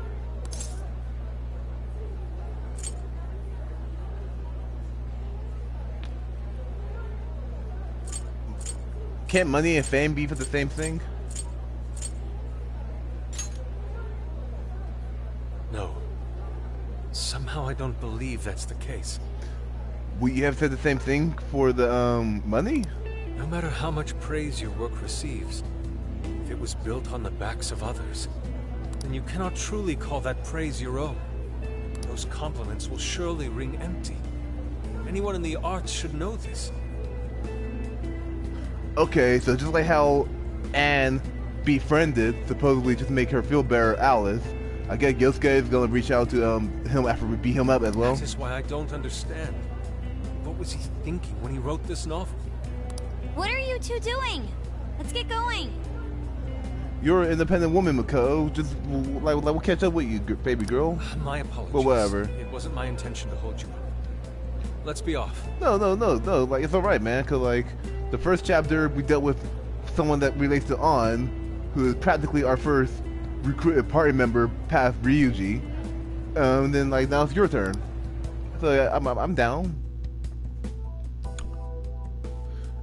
Can't money and fame be for the same thing? No. Somehow I don't believe that's the case. Would you have said the same thing for the money? No matter how much praise your work receives, if it was built on the backs of others, then you cannot truly call that praise your own. Those compliments will surely ring empty. Anyone in the arts should know this. Okay, so just like how Anne befriended, supposedly just to make her feel better, Alice, I guess Yosuke is gonna reach out to him after we beat him up as well. That is why I don't understand. What was he thinking when he wrote this novel? What are you two doing? Let's get going. You're an independent woman, Mako. Just like we'll catch up with you, baby girl. My apologies. But whatever. It wasn't my intention to hold you up. Let's be off. No. Like it's all right, man. Cause like the first chapter we dealt with someone that relates to An, who is practically our first recruited party member past Ryuji. And then like now it's your turn. So I'm down.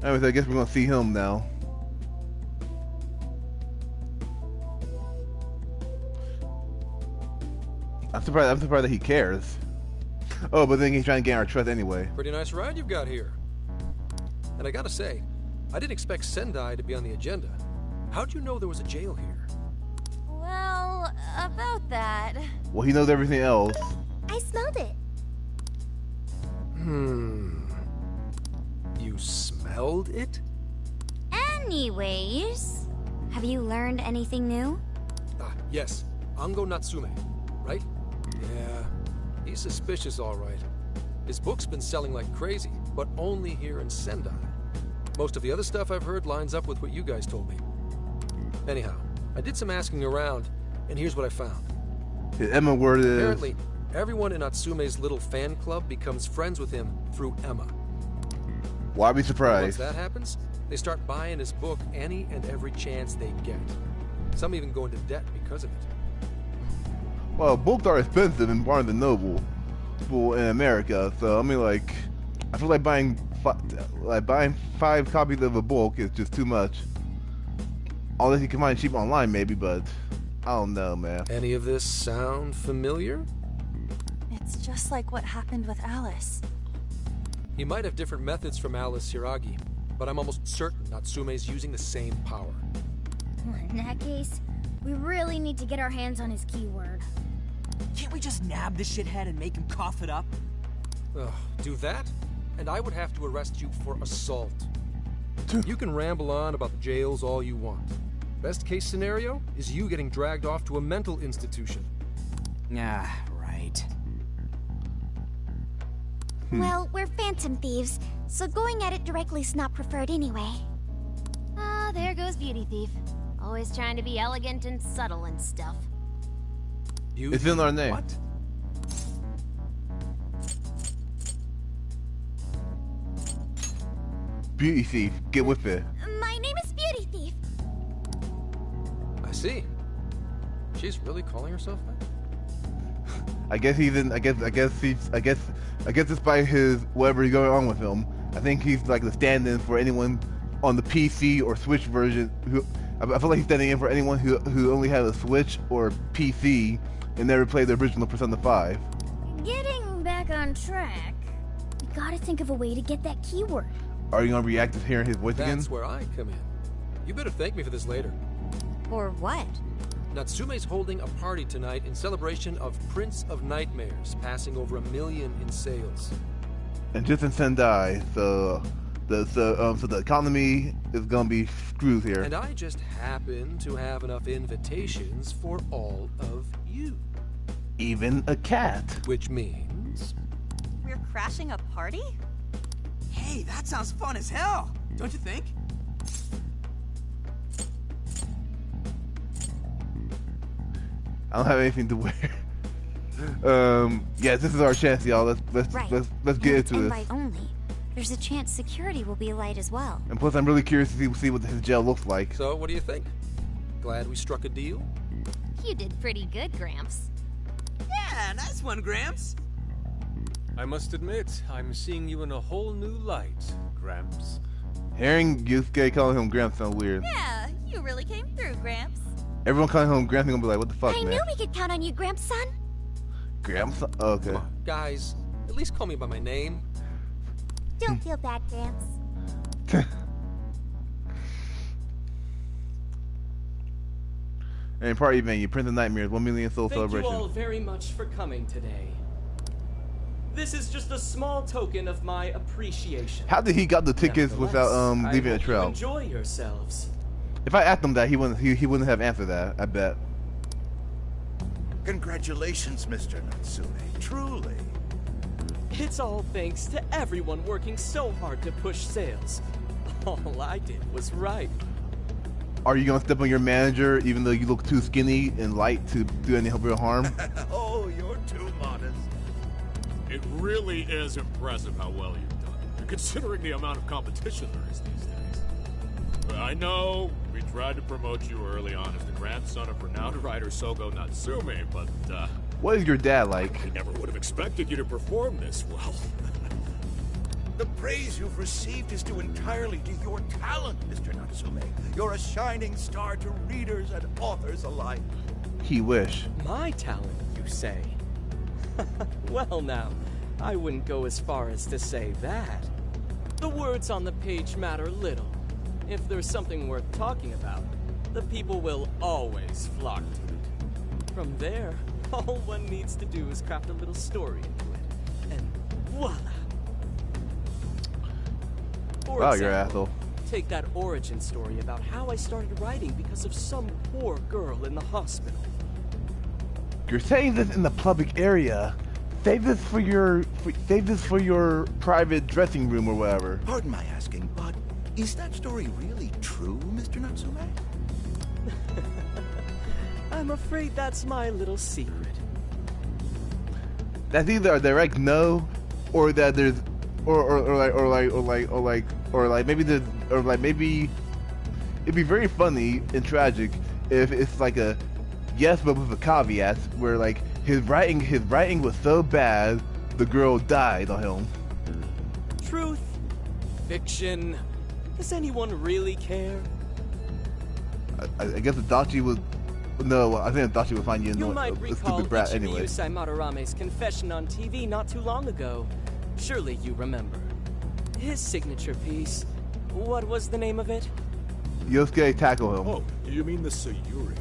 Anyways, I guess we're gonna see him now. I'm surprised that he cares. Oh, but then he's trying to gain our trust anyway. Pretty nice ride you've got here. And I gotta say, I didn't expect Sendai to be on the agenda. How'd you know there was a jail here? Well, about that. Well, he knows everything else. I smelled it. You smelled it? Anyways, have you learned anything new? Yes. Ango Natsume, right? Yeah. He's suspicious, all right. His book's been selling like crazy, but only here in Sendai. Most of the other stuff I've heard lines up with what you guys told me. Anyhow, I did some asking around, and here's what I found. His Emma word is... Apparently, everyone in Natsume's little fan club becomes friends with him through Emma. Why be Once surprised? that happens, they start buying his book any and every chance they get. Some even go into debt because of it. Well, books are expensive in Barnes and Noble, in America. So I mean, like, I feel like buying 5 copies of a book is just too much. Unless you can find it cheap online, maybe, but I don't know, man. Any of this sound familiar? It's just like what happened with Alice. He might have different methods from Alice Hiragi, but I'm almost certain Natsume's using the same power. In that case, we really need to get our hands on his keyword. Can't we just nab this shithead and make him cough it up? Ugh, do that, and I would have to arrest you for assault. You can ramble on about the jails all you want. Best case scenario is you getting dragged off to a mental institution. Ah, right. Well, we're phantom thieves, so going at it directly is not preferred anyway. Ah, there goes Beauty Thief. Always trying to be elegant and subtle and stuff. It's in our name. What? Beauty Thief, get with it. My name is Beauty Thief. I see. She's really calling herself that? I guess he's in. I guess despite his whatever is going on with him, I think he's like the stand-in for anyone on the PC or Switch version. I feel like he's standing in for anyone who only has a Switch or PC and never played the original Persona 5. Getting back on track, we gotta think of a way to get that keyword. Are you gonna react to hearing his voice again? That's where I come in. You better thank me for this later. Or what? Natsume's holding a party tonight in celebration of Prince of Nightmares, passing over 1 million in sales. And just in Sendai, so the economy is gonna be screwed here. And I just happen to have enough invitations for all of you. Even a cat. Which means... We're crashing a party? Hey, that sounds fun as hell, don't you think? I don't have anything to wear. Yeah, this is our chance, y'all. Let's get into this. Invite only. There's a chance security will be light as well. And plus, I'm really curious to see what his jail looks like. So, what do you think? Glad we struck a deal? You did pretty good, Gramps. Yeah, nice one, Gramps. I must admit, I'm seeing you in a whole new light, Gramps. Hearing Yusuke calling him Gramps sounds weird. Yeah, you really came through, Gramps. Everyone calling him Gramps is gonna be like, what the fuck, I man? knew we could count on you, Gramps son. Gramps? Okay. Come on, guys, at least call me by my name. Don't feel bad, Gramps. And party venue, Prince of Nightmares, 1 million soul celebration. Thank you all very much for coming today. This is just a small token of my appreciation. How did he got the tickets without leaving a trail? Enjoy yourselves. If I asked him that, he wouldn't have answered that. I bet. Congratulations, Mr. Natsume. Truly. It's all thanks to everyone working so hard to push sales. All I did was write. Are you gonna step on your manager even though you look too skinny and light to do any real harm? Oh, you're too modest. It really is impressive how well you've done, considering the amount of competition there is these days. I know we tried to promote you early on as the grandson of renowned writer Sogo Natsume, but what is your dad like? I never would have expected you to perform this well. The praise you've received is due entirely to your talent, Mr. Natsume. You're a shining star to readers and authors alike. He wish. My talent, you say? Well now, I wouldn't go as far as to say that. The words on the page matter little. If there's something worth talking about, the people will always flock to it. From there, all one needs to do is craft a little story into it, and voila! For Wow, example, you're an asshole. take that origin story about how I started writing because of some poor girl in the hospital. You're saying this in the public area. Save this for your private dressing room or whatever. Pardon my asking, but is that story really true, Mr. Natsume? I'm afraid that's my little secret. That's either a direct no, or that there's maybe it'd be very funny and tragic if it's like a yes, but with a caveat where like his writing was so bad the girl died on him. Truth, fiction. Does anyone really care? I guess Adachi would. No, I think Adachi would find you You might a recall stupid brat anyway. Yusai Madarame's confession on TV not too long ago. Surely you remember. His signature piece. What was the name of it? Yosuke tackle him. Oh, you mean the Sayuri?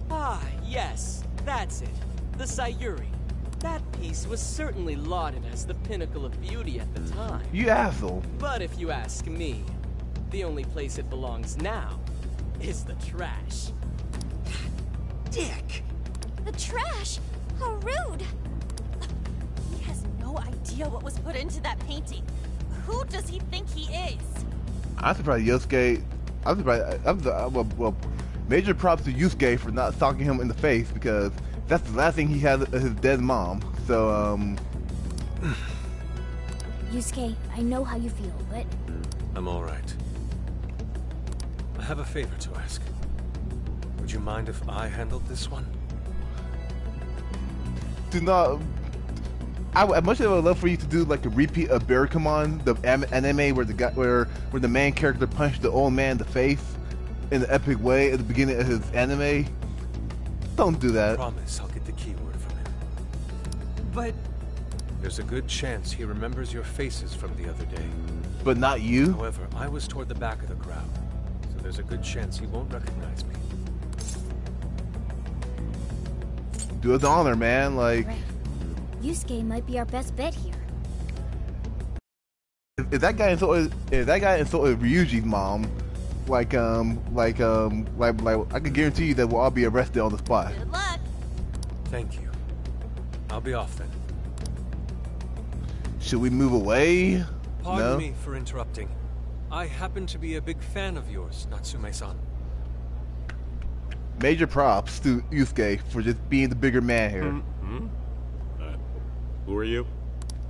Ah, yes, that's it. The Sayuri. That piece was certainly lauded as the pinnacle of beauty at the time. You asshole. But if you ask me, the only place it belongs now is the trash. Dick! The trash? How rude! He has no idea what was put into that painting. Who does he think he is? I'm surprised Yosuke. I'm surprised. Well, major props to Yusuke for not stalking him in the face because that's the last thing he had of his dead mom. So, Yusuke, I know how you feel, but... I'm alright. I have a favor to ask. Would you mind if I handled this one? Do not. I much I would love for you to do like a repeat of Barracomon, the anime where the guy, where the main character punched the old man in the face in an epic way at the beginning of his anime. Don't do that. I promise I'll get the keyword from him. But there's a good chance he remembers your faces from the other day. But not you? However, I was toward the back of the crowd, so there's a good chance he won't recognize me. Do us honor, man. Like, right. Yusuke might be our best bet here. If that guy insulted Ryuji's mom, I could guarantee you that we'll all be arrested on the spot. Good luck. Thank you. I'll be off then. Should we move away? Pardon me for interrupting. I happen to be a big fan of yours, Natsume-san. Major props to Yusuke for just being the bigger man here. Mm-hmm. Who are you?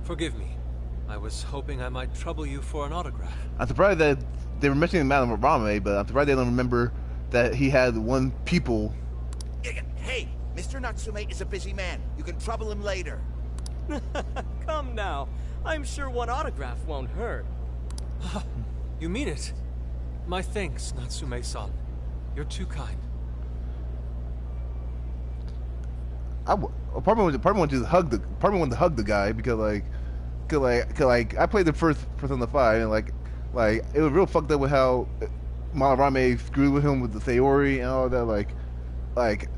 Forgive me. I was hoping I might trouble you for an autograph. I'm surprised that they were mentioning Madame Rame, but I'm surprised they don't remember that he had one pupil. Hey, Mr. Natsume is a busy man. You can trouble him later. Come now. I'm sure one autograph won't hurt. You mean it? My thanks, Natsume-san. You're too kind. Probably wanted to hug the guy because I played the first Persona 5 and like it was real fucked up with how Malarame screwed with him with the Sayori and all that. Like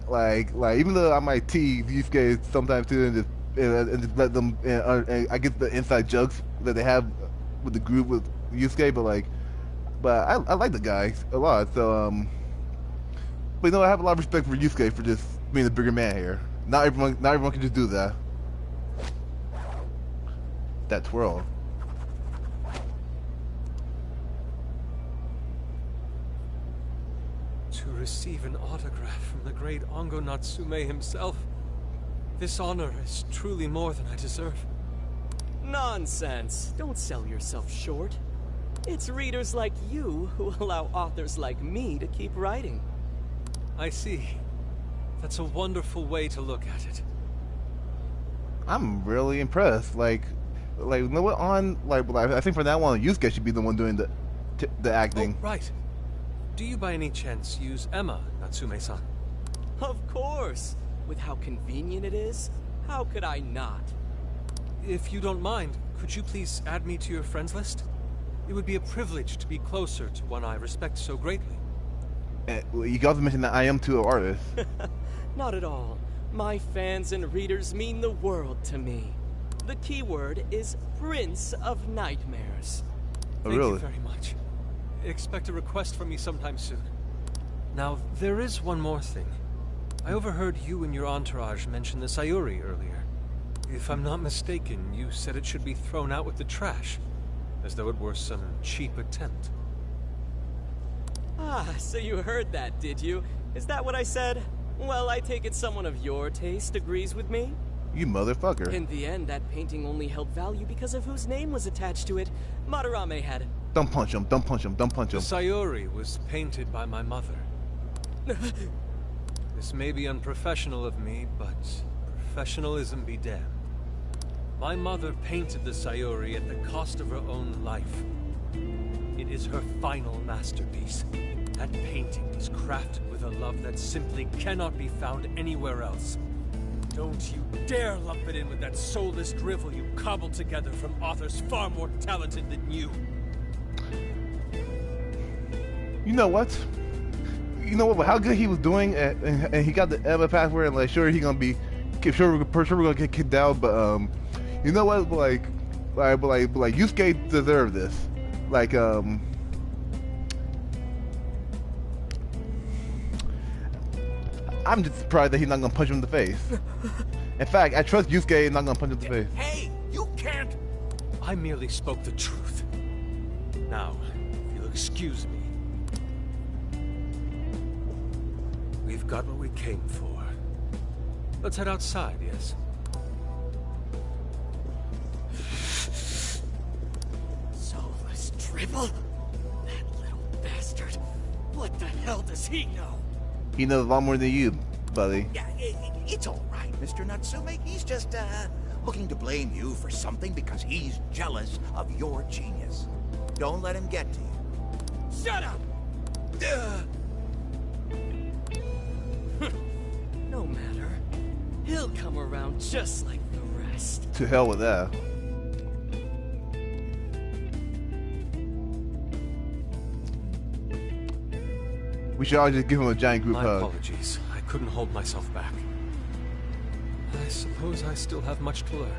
even though I might tease Yusuke sometimes too and just let them and I get the inside jokes that they have with the group with Yusuke, but I like the guy a lot. So but I have a lot of respect for Yusuke for just being the bigger man here. Not everyone can just do that. That twirl. To receive an autograph from the great Ongo Natsume himself. This honor is truly more than I deserve. Nonsense. Don't sell yourself short. It's readers like you who allow authors like me to keep writing. I see. That's a wonderful way to look at it. I'm really impressed. I think from now on, Yusuke should be the one doing the acting. Oh, right. Do you by any chance use Emma, Natsume-san? Of course. With how convenient it is, how could I not? If you don't mind, could you please add me to your friends list? It would be a privilege to be closer to one I respect so greatly. You can also mention that I am too an artist. Not at all. My fans and readers mean the world to me. The keyword is Prince of Nightmares. Oh, Thank really? you very much. Expect a request from me sometime soon. Now, there is one more thing. I overheard you and your entourage mention the Sayuri earlier. If I'm not mistaken, you said it should be thrown out with the trash, as though it were some cheap attempt. Ah, so you heard that, did you? Is that what I said? Well, I take it someone of your taste agrees with me? You motherfucker. In the end, that painting only held value because of whose name was attached to it. Madarame had it. Don't punch him. Don't punch him. Don't punch him. The Sayuri was painted by my mother. This may be unprofessional of me, but professionalism be damned. My mother painted the Sayuri at the cost of her own life. It is her final masterpiece. That painting was crafted with a love that simply cannot be found anywhere else. Don't you dare lump it in with that soulless drivel you cobbled together from authors far more talented than you. You know what? You know what? How good he was doing, and he got the Eva password, and like, sure he gonna be, sure we're gonna get kicked out, but you know what? Like Yusuke deserved this. Like I'm just surprised that he's not gonna punch him in the face. In fact, I trust Yusuke not gonna punch him in the face. Hey, you can't. I merely spoke the truth. Now, if you'll excuse me. We've got what we came for. Let's head outside, yes? Soulless drivel? That little bastard. What the hell does he know? He knows a lot more than you, buddy. Yeah, it's all right, Mr. Natsume. He's just, looking to blame you for something because he's jealous of your genius. Don't let him get to you. Shut up! No matter. He'll come around just like the rest. To hell with that. We should all just give him a giant group My hug. apologies. I couldn't hold myself back. I suppose I still have much to learn.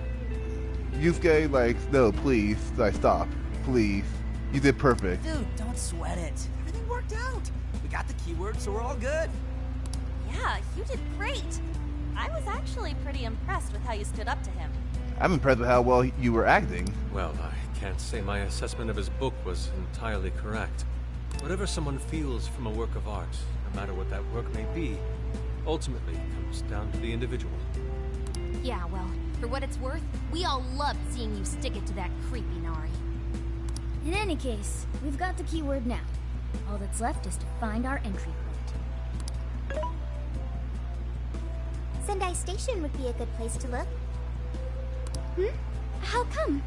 Yusuke, like, no, please, like, stop, please. You did perfect. Dude, don't sweat it. Everything worked out. We got the keyword, so we're all good. Yeah, you did great. I was actually pretty impressed with how you stood up to him. I'm impressed with how well you were acting. Well, I can't say my assessment of his book was entirely correct. Whatever someone feels from a work of art, no matter what that work may be, ultimately comes down to the individual. Yeah, well, for what it's worth, we all loved seeing you stick it to that creepy Nari. In any case, we've got the keyword now. All that's left is to find our entry point. Sendai Station would be a good place to look. How come?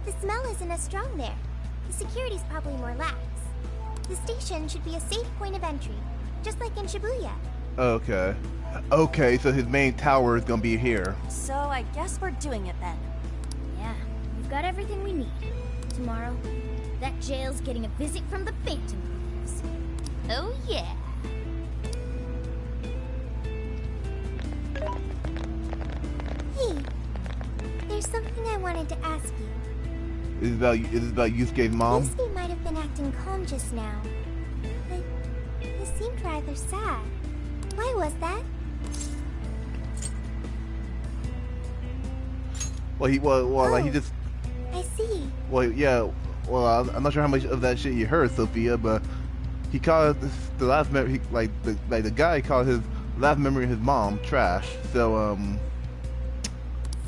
The smell isn't as strong there. The security's probably more lax. The station should be a safe point of entry, just like in Shibuya. Okay. Okay, so his main tower is gonna be here. So I guess we're doing it then. Yeah, we've got everything we need. Tomorrow, that jail's getting a visit from the Phantom Thieves. Oh yeah. Hey, there's something I wanted to ask you. Is it about Yusuke's mom? Yusuke might have been acting calm just now, but he seemed rather sad. Why was that? Well, like he just. I see. Well, yeah. Well, I'm not sure how much of that shit you heard, Sophia, but he called the last memory, the guy called his last memory of his mom trash. So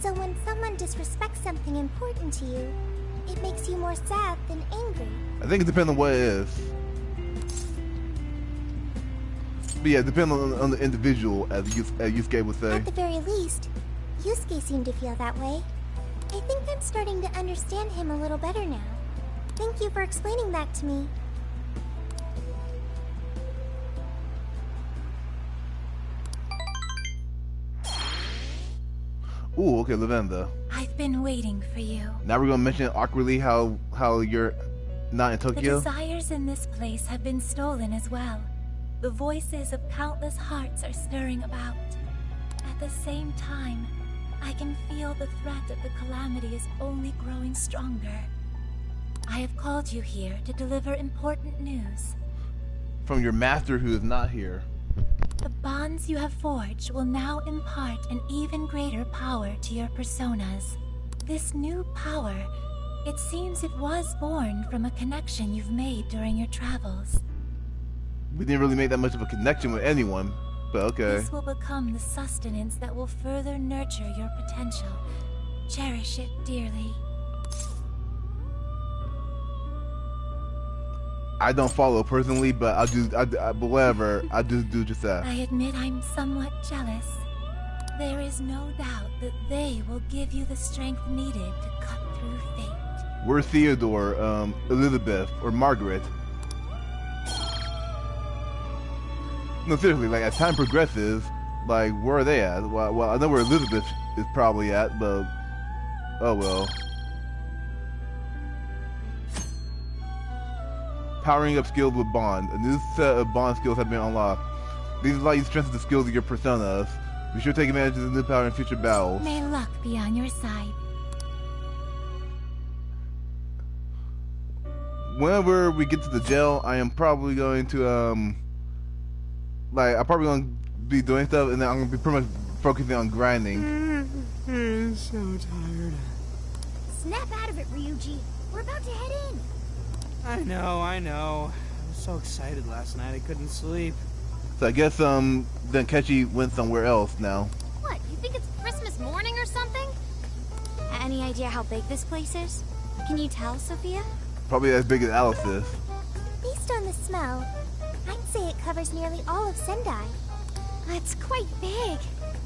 So when someone disrespects something important to you, it makes you more sad than angry. I think it depends on what it is. But yeah, it depends on the individual, as Yusuke would say. At the very least, Yusuke seemed to feel that way. I think I'm starting to understand him a little better now. Thank you for explaining that to me. Ooh, okay, Lavenda. I've been waiting for you. Now we're gonna mention awkwardly how you're not in Tokyo. The desires in this place have been stolen as well. The voices of countless hearts are stirring about. At the same time, I can feel the threat of the calamity is only growing stronger. I have called you here to deliver important news. From your master who is not here. The bonds you have forged will now impart an even greater power to your personas. This new power, it seems it was born from a connection you've made during your travels. We didn't really make that much of a connection with anyone. But okay. This will become the sustenance that will further nurture your potential. Cherish it dearly. I don't follow personally, but but whatever. I do just that. I admit I'm somewhat jealous. There is no doubt that they will give you the strength needed to cut through fate. Where's Theodore, Elizabeth, or Margaret? No, seriously, like, as time progresses, like, where are they at? Well, I know where Elizabeth is probably at, but... Oh, well. Powering up skills with Bond. A new set of Bond skills have been unlocked. These allow you to strengthen the skills of your personas. Be sure to take advantage of the new power in future battles. May luck be on your side. Whenever we get to the jail, I am probably going to, like, I'm probably going to be doing stuff, and then I'm going to be pretty much focusing on grinding. I'm so tired. Snap out of it, Ryuji. We're about to head in. I know. I was so excited last night I couldn't sleep. So I guess, then Kechi went somewhere else now. What, you think it's Christmas morning or something? Any idea how big this place is? Can you tell, Sophia? Probably as big as Alice is. Based on the smell, I'd say it covers nearly all of Sendai. That's quite big.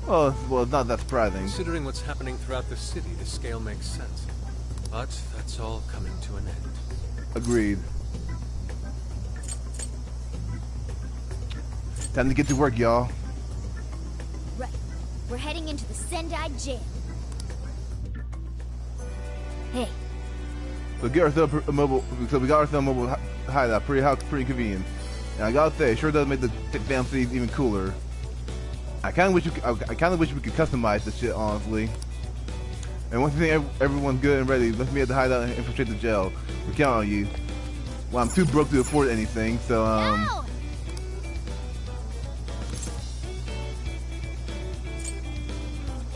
Well, it's not that surprising. Considering what's happening throughout the city, the scale makes sense. But that's all coming to an end. Agreed. Time to get to work, y'all. Right. We're heading into the Sendai jail. Hey. So get ourselves a mobile. So we got ourselves a mobile hideout. Pretty convenient. And I gotta say, it sure does make the damn city even cooler. I kind of wish we could customize this shit, honestly. And once you think everyone's good and ready, let's meet at the hideout and infiltrate the jail. We count on you. Well, I'm too broke to afford anything, so No!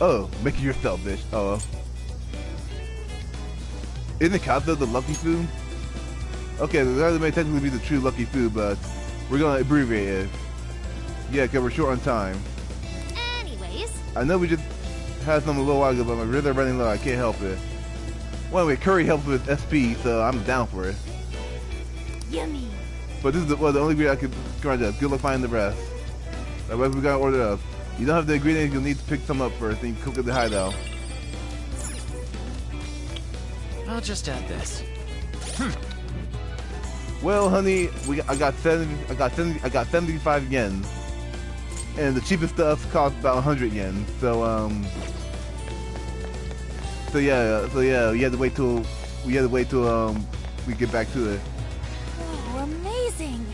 Oh, make it yourself, bitch. Oh. Isn't Kata the lucky food? Okay, that may technically be the true lucky food, but we're gonna abbreviate it. Yeah, because we're short on time. Anyways. I know we just had some a little while ago, but my ribs are running low. I can't help it. Well, anyway, curry helps with SP, so I'm down for it. Yummy. But this is the only ingredient I could grind up. Good luck finding the rest. Like, what we gotta order up. You don't have the ingredients, you'll need to pick some up first, and you cook at the hideout. I'll just add this. Well, honey, I got 75 yen, and the cheapest stuff costs about 100 yen. So yeah, we had to wait till we get back to it. Oh, amazing!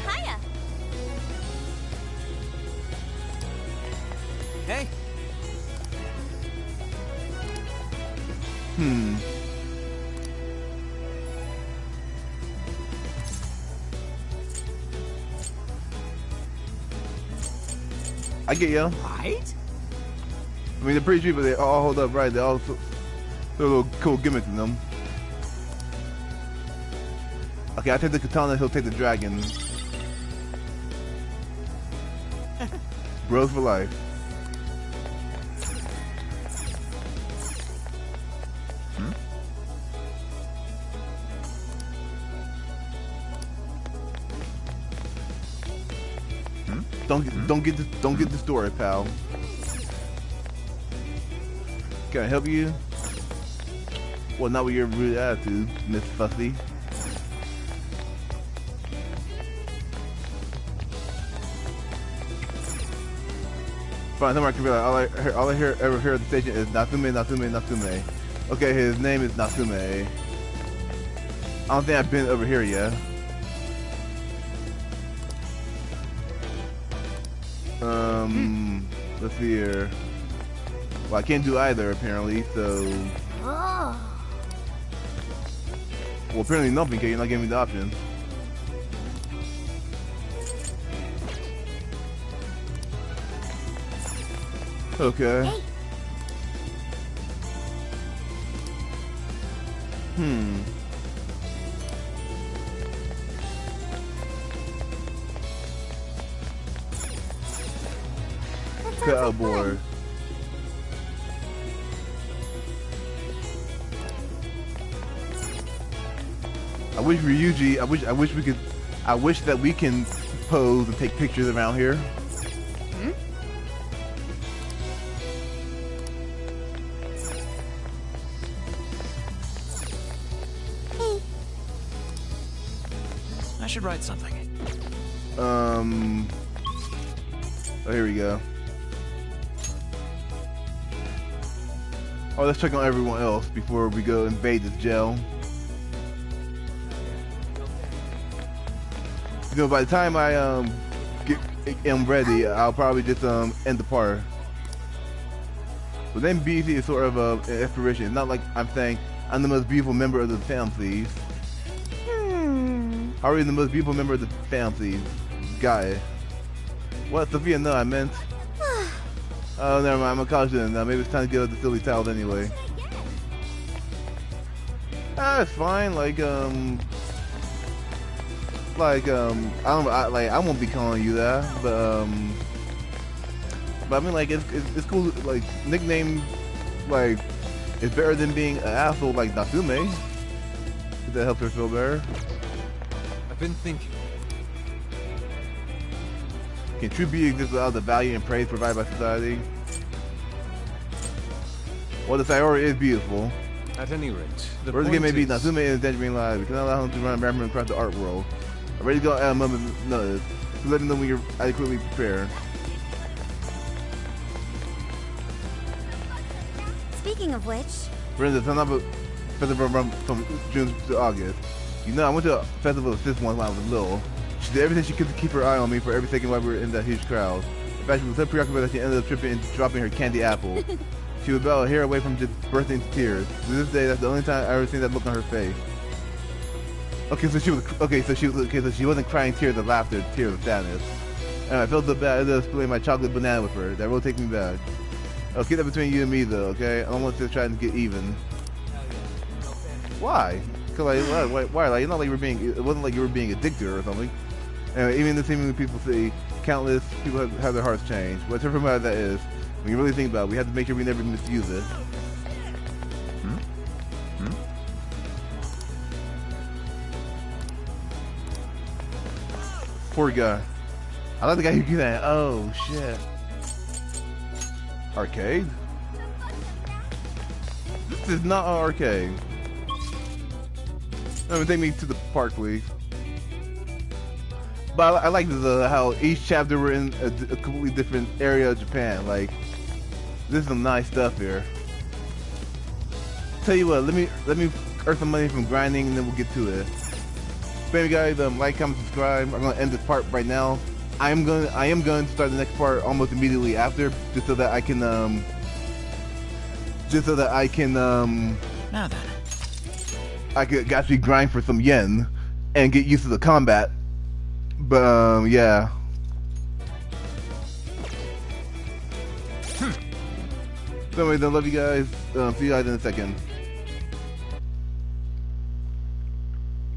Hiya. Hey. I get you. Right? I mean, they're pretty cheap, but they all hold up right. They all they're a little cool gimmicks in them. Okay, I take the katana, he'll take the dragon. Bros for life. Don't get distorted, pal. Can I help you? Well, not with your rude attitude, Miss Fussy. Fine, don't worry, I can realize all I ever hear at the station is Natsume. Okay, his name is Natsume. I don't think I've been over here yet. Let's see here. Well, I can't do either, apparently, so... Oh. Well, apparently nothing, because you're not giving me the option. Okay. Hey. cutout board. I wish Ryuji. I wish we could. I wish that we can pose and take pictures around here. Hmm? I should write something. Oh, here we go. Oh, let's check on everyone else before we go invade this jail. You know, by the time I am ready, I'll probably just end the part. But then BC is sort of an inspiration. It's not like I'm saying I'm the most beautiful member of the families. How are you the most beautiful member of the families? Guy. What, Sophia? No, I meant. Oh, never mind. I'm a college student now. Maybe it's time to get out the silly towels anyway. Ah, it's fine. I won't be calling you that, but I mean, like, it's cool. Like, nickname, like, is better than being an asshole like Natsume. If that helps her feel better. I've been thinking. Can true beauty exist without the value and praise provided by society? Well, the Sayori is beautiful. At any rate, the First point game may be is... Natsume is entering live. We cannot allow him to run around across the art world. I'm ready to go at a moment's notice. So let me know when you're adequately prepared. Speaking of which... For instance, I'm not a festival from June to August. You know, I went to a festival with sis once when I was little. She did everything she could to keep her eye on me for every second while we were in that huge crowd. In fact, she was so preoccupied that she ended up tripping and dropping her candy apple. She was about a hair away from just bursting into tears. To this day, that's the only time I ever seen that look on her face. So she wasn't crying tears of laughter, tears of sadness. And I felt so bad. I ended up spilling my chocolate banana with her. That really takes me back. I'll keep that between you and me, though. Okay? I don't want to try and get even. Why? Cause why? Like, it's not like you were being. It wasn't like you were being addicted or something. Anyway, even the seemingly people say countless people have their hearts changed. Whatever matter that is, when you really think about it, we have to make sure we never misuse it. Poor guy. I like the guy who do that. Oh shit. Arcade? This is not an arcade. Take me to the park, please. But I like how each chapter we're in a completely different area of Japan. Like, this is some nice stuff here. Tell you what, let me earn some money from grinding, and then we'll get to it. So anyway, guys, like, comment, subscribe. I'm gonna end this part right now. I am going to start the next part almost immediately after, just so that I can now then. I could actually grind for some yen and get used to the combat. But yeah. So anyway, then love you guys. See you guys in a second.